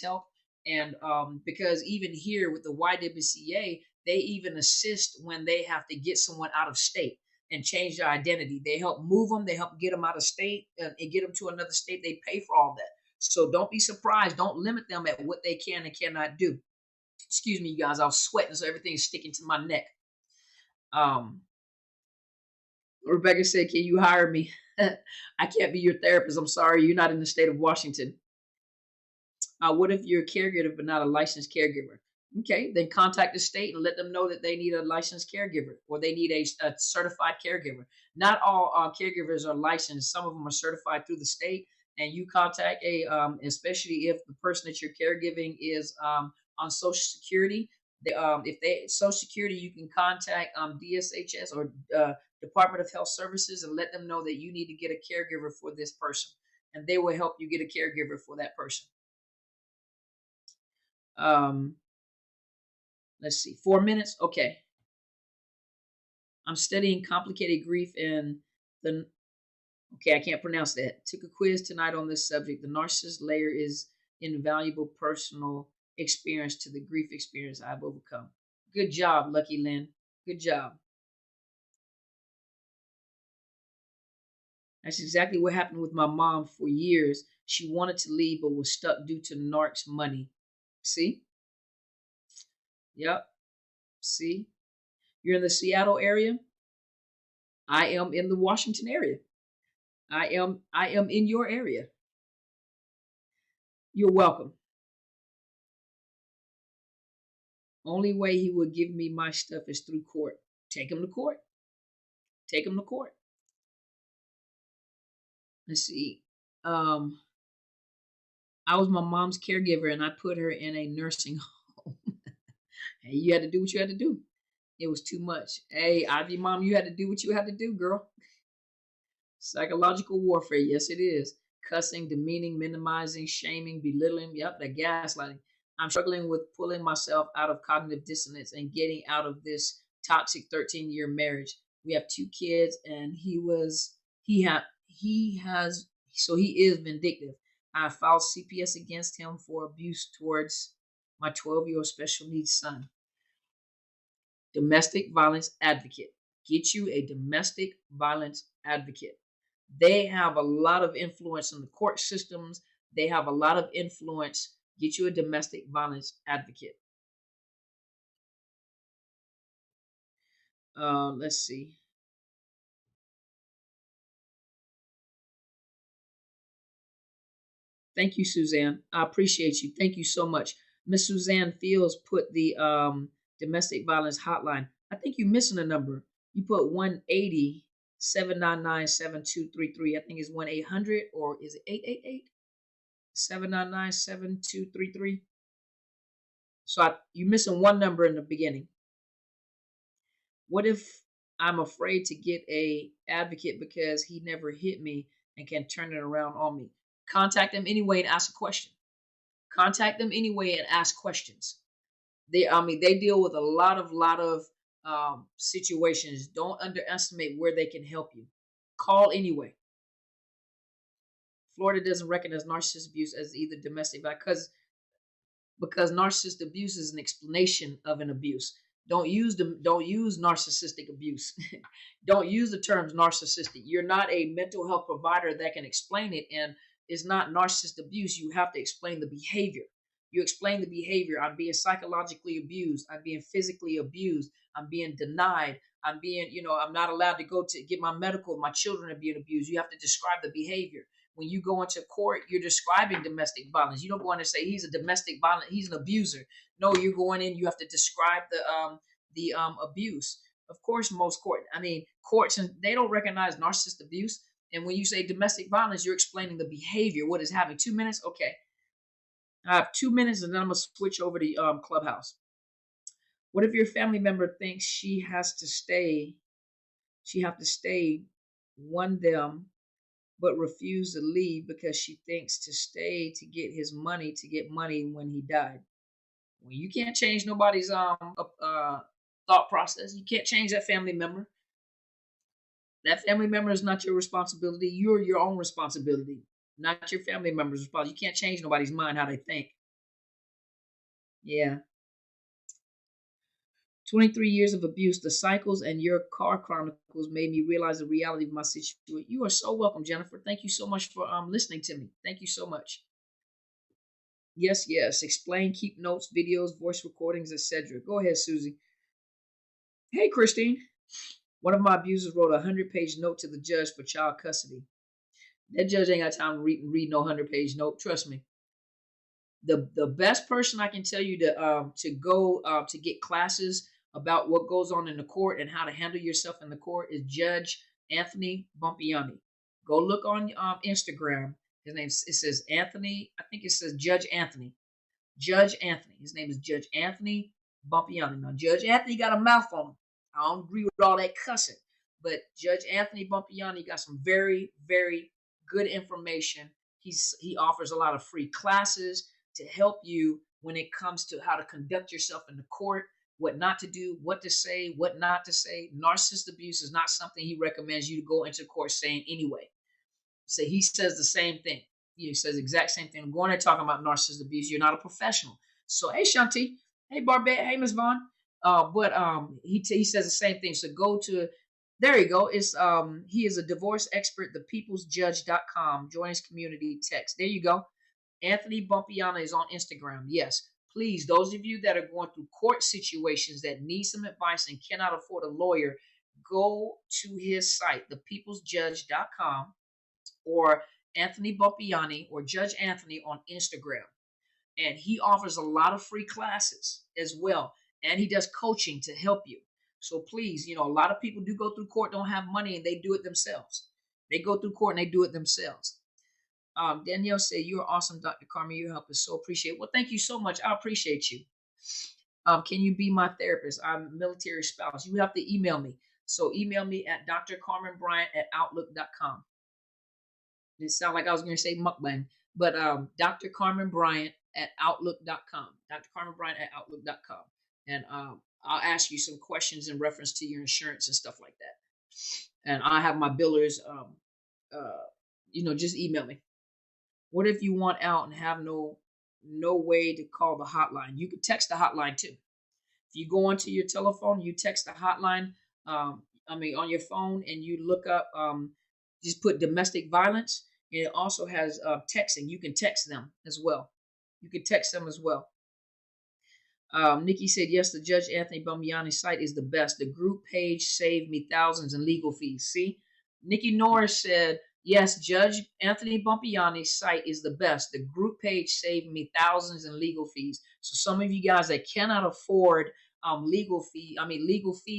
A: help? And because even here with the YWCA, they even assist when they have to get someone out of state and change their identity. They help move them. They help get them out of state and get them to another state. They pay for all that. So don't be surprised. Don't limit them at what they can and cannot do. Excuse me, you guys. I was sweating, so everything's sticking to my neck. Um, Rebecca said, "Can you hire me?" I can't be your therapist. I'm sorry. You're not in the state of Washington. What if you're a caregiver but not a licensed caregiver? Okay, then contact the state and let them know that they need a licensed caregiver or they need a certified caregiver. Not all caregivers are licensed. Some of them are certified through the state. And you contact especially if the person that you're caregiving is on Social Security. If they Social Security, you can contact DSHS or Department of Health Services and let them know that you need to get a caregiver for this person, and they will help you get a caregiver for that person. Um, let's see, 4 minutes. Okay. I'm studying complicated grief and the, okay, I can't pronounce that. Took a quiz tonight on this subject. The narcissist layer is invaluable personal experience to the grief experience I've overcome. Good job, Lucky Lynn. Good job. That's exactly what happened with my mom for years. She wanted to leave but was stuck due to narc's money. See? Yep. See? You're in the Seattle area. I am in the Washington area. I am in your area. You're welcome. Only way he would give me my stuff is through court. Take him to court. Take him to court. Let's see. Um, I was my mom's caregiver and I put her in a nursing home. Hey, you had to do what you had to do. It was too much. Hey, Ivy mom, you had to do what you had to do, girl. Psychological warfare, yes, it is. Cussing, demeaning, minimizing, shaming, belittling. Yep, that gaslighting. I'm struggling with pulling myself out of cognitive dissonance and getting out of this toxic 13-year marriage. We have two kids, and he has, so he is vindictive. I filed CPS against him for abuse towards my 12-year-old special needs son. Domestic violence advocate. Get you a domestic violence advocate. They have a lot of influence in the court systems. They have a lot of influence. Get you a domestic violence advocate. Let's see. Thank you, Suzanne. I appreciate you. Thank you so much. Miss Suzanne Fields put the domestic violence hotline. I think you're missing a number. You put 1-800-799-7233. I think it's 1-800, or is it 888-799-7233? So you're missing one number in the beginning. What if I'm afraid to get a advocate because he never hit me and can turn it around on me? Contact them anyway and ask a question. Contact them anyway and ask questions. They deal with a lot of situations. Don't underestimate where they can help you. Call anyway. Florida doesn't recognize narcissist abuse as either domestic because narcissist abuse is an explanation of an abuse. Don't use narcissistic abuse. Don't use the terms narcissistic. You're not a mental health provider that can explain it, and it's not narcissist abuse. You have to explain the behavior. You explain the behavior. I'm being psychologically abused. I'm being physically abused. I'm being denied. I'm not allowed to go to get my medical. My children are being abused. You have to describe the behavior. When you go into court, you're describing domestic violence. You don't go in and say he's a domestic violent, he's an abuser. No, you're going in. You have to describe the abuse. Of course, courts, and they don't recognize narcissist abuse. And when you say domestic violence, you're explaining the behavior. What is happening? 2 minutes? Okay, I have 2 minutes, and then I'm gonna switch over to Clubhouse. What if your family member thinks she has to stay? She have to stay, one them, but refuse to leave because she thinks to stay to get money when he died. Well, you can't change nobody's thought process. You can't change that family member. That family member is not your responsibility. You're your own responsibility, not your family member's responsibility. You can't change nobody's mind how they think. Yeah. 23 years of abuse, the cycles, and your car chronicles made me realize the reality of my situation. You are so welcome, Jennifer. Thank you so much for listening to me. Thank you so much. Yes, yes. Explain, keep notes, videos, voice recordings, etc. Go ahead, Susie. Hey, Christine. One of my abusers wrote a 100-page note to the judge for child custody. That judge ain't got time to read no 100-page note. Trust me. The best person I can tell you to go to get classes about what goes on in the court and how to handle yourself in the court is Judge Anthony Bumpiani. Go look on Instagram. His name, it says Anthony. I think it says Judge Anthony. Judge Anthony. His name is Judge Anthony Bumpiani. Now, Judge Anthony got a mouth on him. I don't agree with all that cussing, but Judge Anthony Bumpiani got some very, very good information. He offers a lot of free classes to help you when it comes to how to conduct yourself in the court, what not to do, what to say, what not to say. Narcissist abuse is not something he recommends you to go into court saying anyway. So he says the same thing. He says the exact same thing. I'm going there talking about narcissist abuse. You're not a professional. So, hey, Shanti. Hey, Barbette. Hey, Miss Vaughn. He says the same thing. So go to, there you go. It's he is a divorce expert, thepeoplesjudge.com. Join his community text. There you go. Anthony Bumpiani is on Instagram. Yes, please, those of you that are going through court situations that need some advice and cannot afford a lawyer, go to his site, thepeoplesjudge.com, or Anthony Bumpiani or Judge Anthony on Instagram. And he offers a lot of free classes as well. And he does coaching to help you. So please, a lot of people do go through court, don't have money, and they do it themselves. They go through court and they do it themselves. Danielle said, "You're awesome, Dr. Carmen. Your help is so appreciated." Well, thank you so much. I appreciate you. Can you be my therapist? I'm a military spouse. You have to email me. So email me at drcarmenbryant@outlook.com. It sounded like I was going to say mukbang, but Dr. Carmen Bryant at outlook.com. Dr. Carmen Bryant at outlook.com. And I'll ask you some questions in reference to your insurance and stuff like that. And I have my billers, just email me. What if you want out and have no way to call the hotline? You can text the hotline too. If you go onto your telephone, you text the hotline, on your phone, and you look up, just put domestic violence, and it also has texting. You can text them as well. Nikki said, yes, the Judge Anthony Bumpiani site is the best. The group page saved me thousands in legal fees. See? Nikki Norris said, Yes, Judge Anthony Bumpiani's site is the best. The group page saved me thousands in legal fees. So some of you guys that cannot afford legal fees,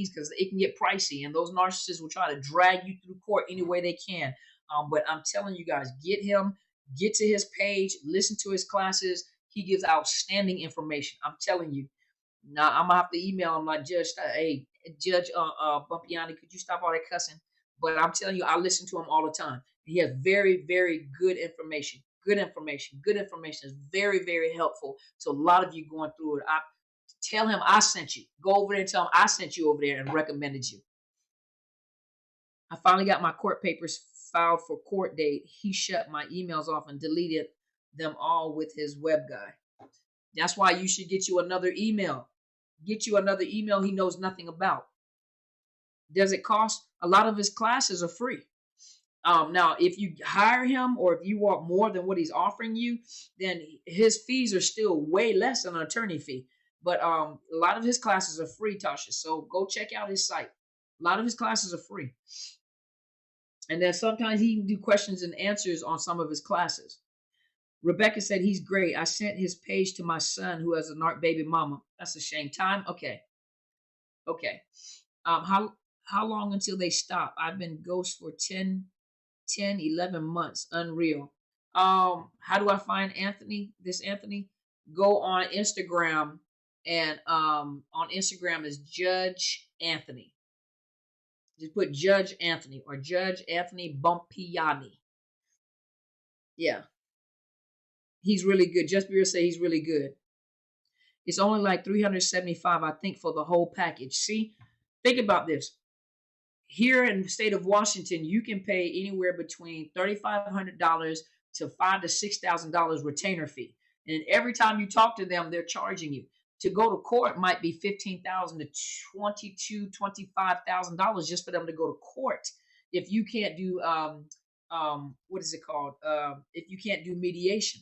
A: because it can get pricey, and those narcissists will try to drag you through court any way they can. But I'm telling you guys, get to his page, listen to his classes. He gives outstanding information. I'm telling you. Now I'm gonna have to email him like Judge. Hey, Judge Bumpiani, could you stop all that cussing? But I'm telling you, I listen to him all the time. He has very, very good information. Good information. Good information is very, very helpful to a lot of you going through it. I tell him I sent you. Go over there and tell him I sent you over there and recommended you. I finally got my court papers filed for court date. He shut my emails off and deleted them all with his web guy. That's why you should get you another email. Get you another email he knows nothing about. Does it cost? A lot of his classes are free. Now, if you hire him or if you want more than what he's offering you, then his fees are still way less than an attorney fee. But a lot of his classes are free, Tasha. So go check out his site. A lot of his classes are free. And then sometimes he can do questions and answers on some of his classes. Rebecca said he's great. I sent his page to my son who has a narc baby mama. That's a shame. Time? Okay. Okay. How long until they stop? I've been ghost for 10, 11 months. Unreal. How do I find Anthony? This Anthony? Go on Instagram, and on Instagram is Judge Anthony. Just put Judge Anthony or Judge Anthony Bumpiani. Yeah. He's really good. Just Beer say he's really good. It's only like $375, I think, for the whole package. See, think about this. Here in the state of Washington, you can pay anywhere between $3,500 to $5,000 to $6,000 retainer fee. And every time you talk to them, they're charging you. To go to court might be $15,000 to $25,000 just for them to go to court. If you can't do what is it called? If you can't do mediation.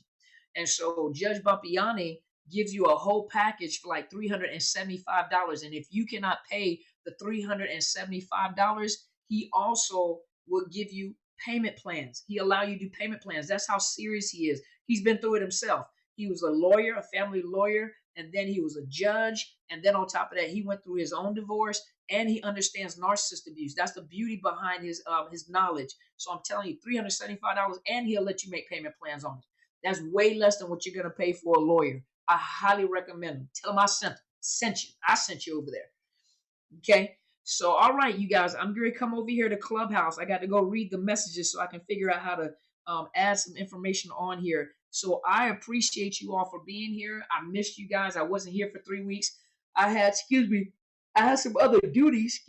A: And so Judge Bumpiani gives you a whole package for like $375. And if you cannot pay the $375, he also will give you payment plans. He allow you to do payment plans. That's how serious he is. He's been through it himself. He was a lawyer, a family lawyer, and then he was a judge. And then on top of that, he went through his own divorce, and he understands narcissist abuse. That's the beauty behind his knowledge. So I'm telling you, $375, and he'll let you make payment plans on it. That's way less than what you're going to pay for a lawyer. I highly recommend him. Tell him I sent you. I sent you over there. Okay. So, all right, you guys, I'm going to come over here to Clubhouse. I got to go read the messages so I can figure out how to add some information on here. So I appreciate you all for being here. I missed you guys. I wasn't here for 3 weeks. I had some other duties,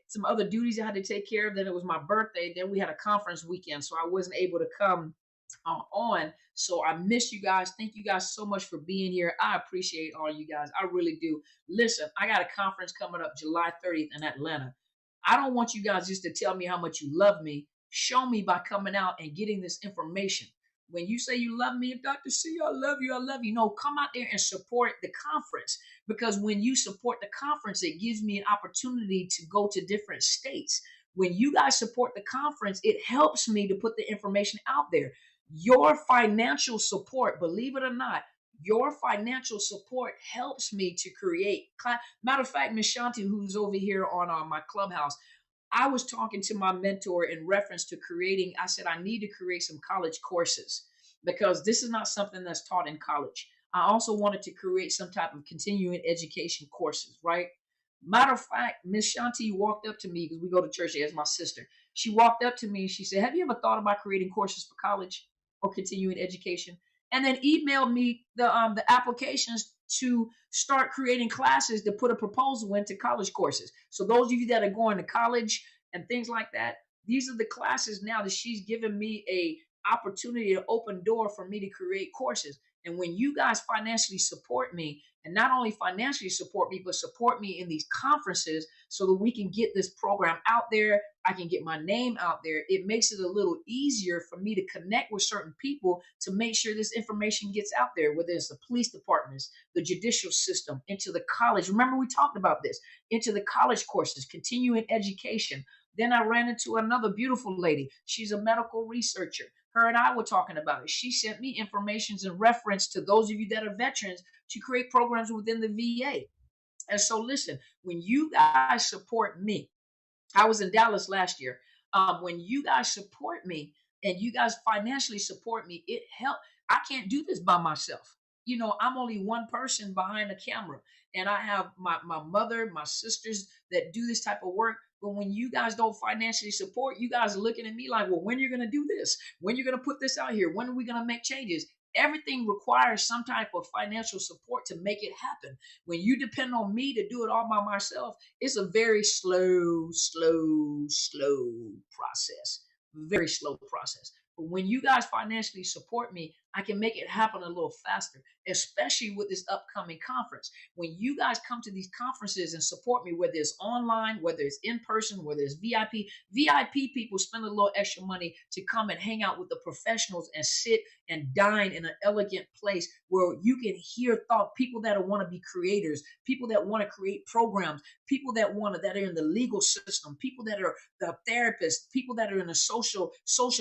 A: some other duties I had to take care of. Then it was my birthday. Then we had a conference weekend, so I wasn't able to come on. So I miss you guys. Thank you guys so much for being here. I appreciate all you guys. I really do. Listen, I got a conference coming up July 30th in Atlanta. I don't want you guys just to tell me how much you love me. Show me by coming out and getting this information. When you say you love me, Dr. C, I love you, I love you. No, come out there and support the conference. Because when you support the conference, it gives me an opportunity to go to different states. When you guys support the conference, it helps me to put the information out there. Your financial support, believe it or not, your financial support helps me to create. Matter of fact, Miss Shanti, who's over here on my Clubhouse, I was talking to my mentor in reference to creating. I said, I need to create some college courses because this is not something that's taught in college. I also wanted to create some type of continuing education courses, right? Matter of fact, Miss Shanti walked up to me because we go to church as my sister. She walked up to me and she said, have you ever thought about creating courses for college or continuing education? And then emailed me the applications to start creating classes to put a proposal into college courses. So those of you that are going to college and things like that, these are the classes now that she's given me a opportunity to open door for me to create courses. And when you guys financially support me, and not only financially support me, but support me in these conferences so that we can get this program out there, I can get my name out there. It makes it a little easier for me to connect with certain people to make sure this information gets out there, whether it's the police departments, the judicial system, into the college. Remember, we talked about this, into the college courses, continuing education. Then I ran into another beautiful lady. She's a medical researcher. Her and I were talking about it. She sent me informations in reference to those of you that are veterans to create programs within the VA. And so, listen, when you guys support me, I was in Dallas last year. When you guys support me and you guys financially support me, it helps. I can't do this by myself. I'm only one person behind the camera, and I have my mother, my sisters that do this type of work. But when you guys don't financially support, you guys are looking at me like, well, when are you going to do this? When are you going to put this out here? When are we going to make changes? Everything requires some type of financial support to make it happen. When you depend on me to do it all by myself, it's a very slow process. Very slow process. But when you guys financially support me, I can make it happen a little faster, especially with this upcoming conference. When you guys come to these conferences and support me, whether it's online, whether it's in person, whether it's VIP people spend a little extra money to come and hang out with the professionals and sit and dine in an elegant place where you can hear thought, people that want to be creators, people that want to create programs, people that are in the legal system, people that are the therapists, people that are in the social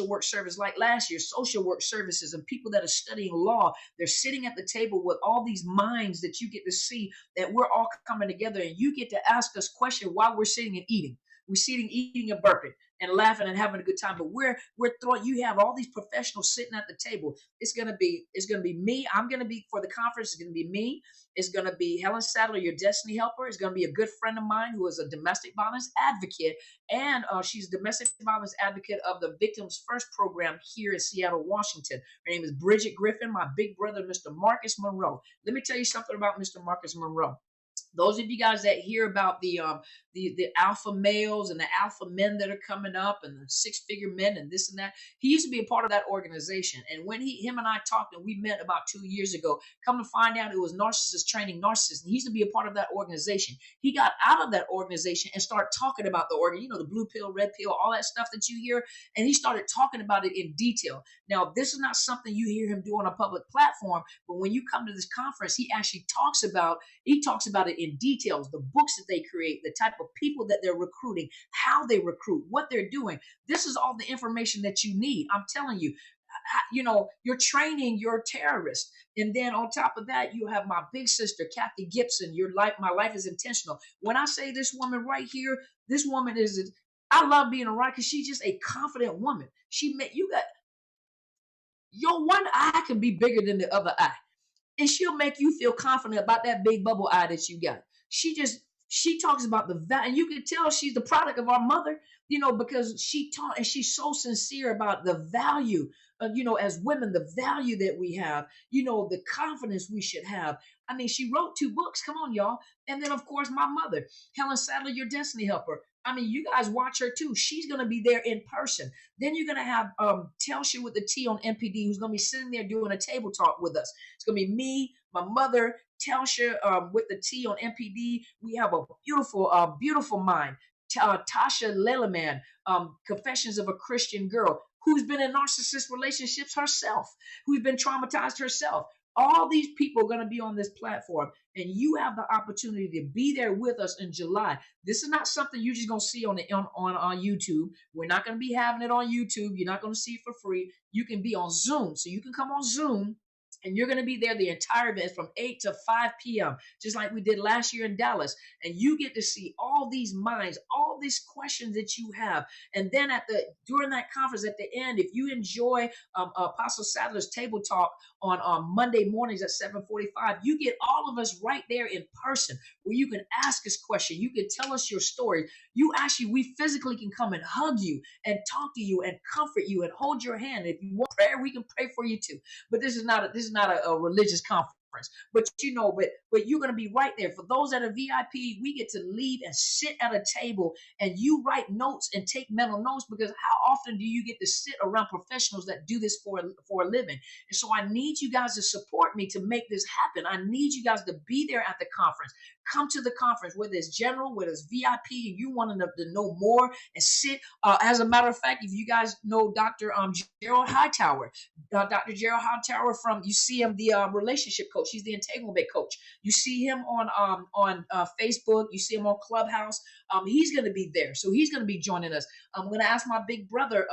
A: work service, like last year, social work services, and people that are studying law. They're sitting at the table with all these minds that you get to see, that we're all coming together, and you get to ask us questions while we're sitting and eating. We're sitting, eating and burping and laughing and having a good time. But we're throwing. You have all these professionals sitting at the table. It's gonna be me. I'm gonna be for the conference. It's gonna be me. It's gonna be Helen Sadler, your destiny helper. It's gonna be a good friend of mine who is a domestic violence advocate, and she's a domestic violence advocate of the Victims First program here in Seattle, Washington. Her name is Bridget Griffin. My big brother, Mr. Marcus Monroe. Let me tell you something about Mr. Marcus Monroe. Those of you guys that hear about the alpha males and the alpha men that are coming up and the six-figure men and this and that, he used to be a part of that organization. And when him and I talked, and we met about 2 years ago, come to find out it was Narcissists Training Narcissists. And he used to be a part of that organization. He got out of that organization and started talking about the organ, the blue pill, red pill, all that stuff that you hear. And he started talking about it in detail. Now, this is not something you hear him do on a public platform, but when you come to this conference, he actually talks about it in details, the books that they create, the type of people that they're recruiting, how they recruit, what they're doing. This is all the information that you need. I'm telling you, you're training your terrorist. And then on top of that, you have my big sister, Kathy Gibson. My life is intentional. When I say this woman right here, this woman I love being around because she's just a confident woman. Your one eye can be bigger than the other eye. And she'll make you feel confident about that big bubble eye that you got. She talks about the value, and you can tell she's the product of our mother, because she taught, and she's so sincere about the value, as women, the value that we have, the confidence we should have. I mean, she wrote 2 books. Come on, y'all. And then, of course, my mother, Helen Sadler, your destiny helper. I mean, you guys watch her too. She's going to be there in person. Then you're going to have Telsha with the T on MPD, who's going to be sitting there doing a table talk with us. It's going to be me, my mother, Telsha with the T on MPD. We have a beautiful mind. Tasha Leleman, Confessions of a Christian Girl, who's been in narcissist relationships herself, who's been traumatized herself. All these people are going to be on this platform, and you have the opportunity to be there with us in July. This is not something you're just going to see on YouTube. We're not going to be having it on YouTube. You're not going to see it for free. You can be on Zoom. So you can come on Zoom, and you're going to be there the entire event from 8 to 5 p.m., just like we did last year in Dallas. And you get to see all these minds, all these questions that you have. And then during that conference, at the end, if you enjoy Apostle Sadler's table talk on Monday mornings at 7:45, you get all of us right there in person, where you can ask us questions. You can tell us your story. We physically can come and hug you and talk to you and comfort you and hold your hand. If you want prayer, we can pray for you too. But this is not a religious conference. But you're going to be right there. For those that are VIP, we get to leave and sit at a table, and you write notes and take mental notes, because how often do you get to sit around professionals that do this for a living? And so I need you guys to support me to make this happen. I need you guys to be there at the conference. Come to the conference, whether it's general, whether it's VIP, and you want to know more and sit. As a matter of fact, if you guys know Dr. Gerald Hightower, Dr. Gerald Hightower you see him, the relationship coach. coach. He's the entanglement coach. You see him on Facebook. You see him on Clubhouse. He's going to be there, so he's going to be joining us. I'm going to ask my big brother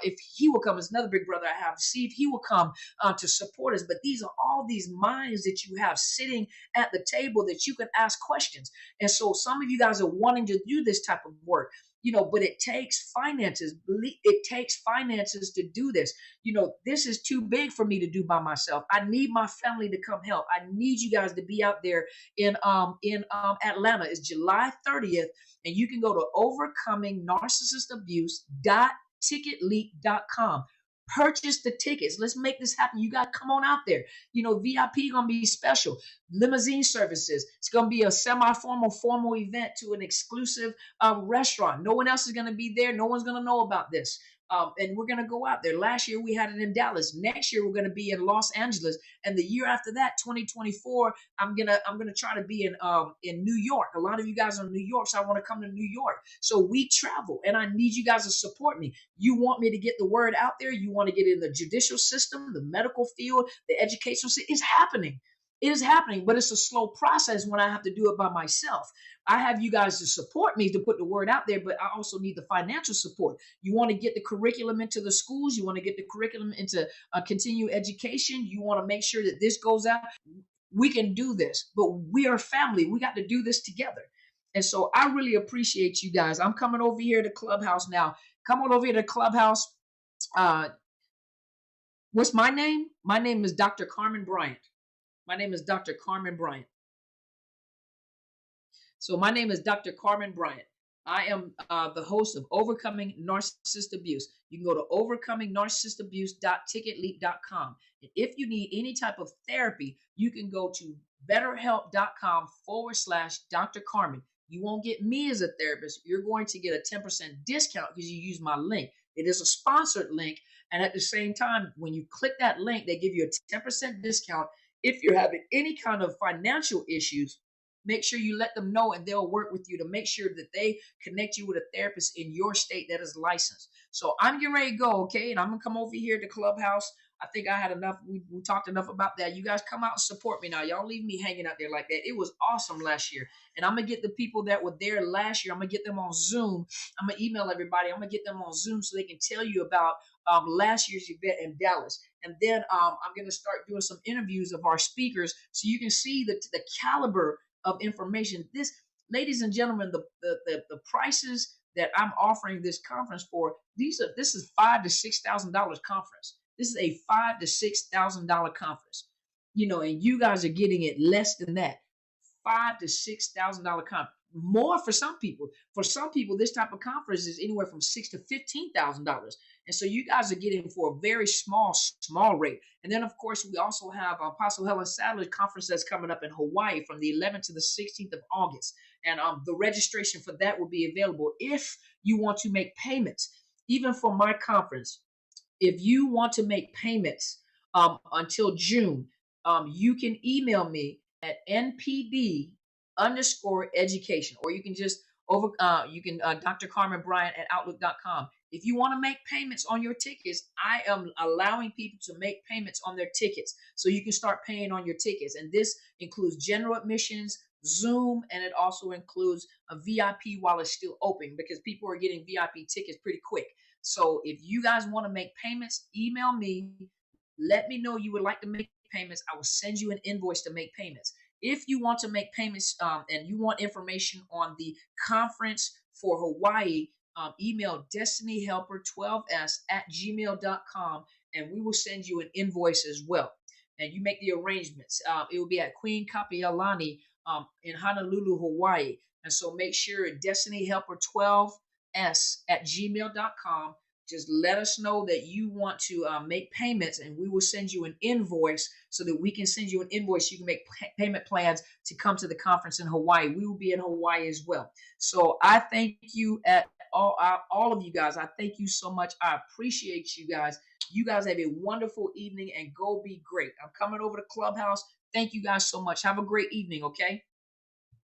A: if he will come. It's another big brother I have, to see if he will come to support us. But these are all these minds that you have sitting at the table that you can ask questions. And so some of you guys are wanting to do this type of work, but it takes finances. It takes finances to do this. This is too big for me to do by myself. I need my family to come help. I need you guys to be out there in Atlanta. It's July 30th, and you can go to overcomingnarcissistabuse.ticketleap.com. Purchase the tickets. Let's make this happen. You got to come on out there. VIP going to be special. Limousine services. It's going to be a semi-formal, formal event to an exclusive restaurant. No one else is going to be there. No one's going to know about this. And we're going to go out there. Last year we had it in Dallas. Next year we're going to be in Los Angeles, and the year after that, 2024, I'm gonna try to be in New York. A lot of you guys are in New York, so I want to come to New York. So we travel, and I need you guys to support me. You want me to get the word out there. You want to get in the judicial system, the medical field, the educational system. It's happening. It is happening, but it's a slow process when I have to do it by myself. I have you guys to support me to put the word out there, but I also need the financial support. You want to get the curriculum into the schools. You want to get the curriculum into continuing education. You want to make sure that this goes out. We can do this, but we are family. We got to do this together. And so I really appreciate you guys. I'm coming over here to Clubhouse now. Come on over here to Clubhouse. What's my name? My name is Dr. Carmen Bryant. My name is Dr. Carmen Bryant. So my name is Dr. Carmen Bryant. I am the host of Overcoming Narcissist Abuse. You can go to overcomingnarcissistabuse.ticketleap.com. And if you need any type of therapy, you can go to betterhelp.com/Dr. Carmen. You won't get me as a therapist. You're going to get a 10% discount because you use my link. It is a sponsored link. And at the same time, when you click that link, they give you a 10% discount. If you're having any kind of financial issues, make sure you let them know, and they'll work with you to make sure that they connect you with a therapist in your state that is licensed. So I'm getting ready to go, okay? And I'm going to come over here to Clubhouse. I think I had enough. We talked enough about that. You guys come out and support me now. Y'all leave me hanging out there like that. It was awesome last year. And I'm going to get the people that were there last year, I'm going to get them on Zoom. I'm going to email everybody. I'm going to get them on Zoom so they can tell you about last year's event in Dallas. And then I'm going to start doing some interviews of our speakers so you can see the caliber of information. This, ladies and gentlemen, the prices that I'm offering this conference for, this is $5,000 to $6,000 conference. This is a $5,000 to $6,000 conference, and you guys are getting it less than that. $5,000 to $6,000 conference. More for some people. For some people, this type of conference is anywhere from $6,000 to $15,000. And so you guys are getting for a very small rate. And then, of course, we also have Apostle Helen Sadler's conference that's coming up in Hawaii from the 11th to the 16th of August. And the registration for that will be available if you want to make payments. Even for my conference, if you want to make payments until June, you can email me at npd_education, or you can just Dr. Carmen Bryant at outlook.com. If you want to make payments on your tickets, I am allowing people to make payments on their tickets. So you can start paying on your tickets. And this includes general admissions, Zoom, and it also includes a VIP while it's still open, because people are getting VIP tickets pretty quick. So if you guys want to make payments, email me. Let me know you would like to make payments. I will send you an invoice to make payments. If you want to make payments and you want information on the conference for Hawaii, email destinyhelper12s@gmail.com, and we will send you an invoice as well. And you make the arrangements. It will be at Queen Kapi'olani in Honolulu, Hawaii. And so make sure destinyhelper12s@gmail.com. Just let us know that you want to make payments, and we will send you an invoice so that we can send you an invoice. You can make payment plans to come to the conference in Hawaii. We will be in Hawaii as well. So I thank you all of you guys. I thank you so much. I appreciate you guys. You guys have a wonderful evening, and go be great. I'm coming over to Clubhouse. Thank you guys so much. Have a great evening, okay?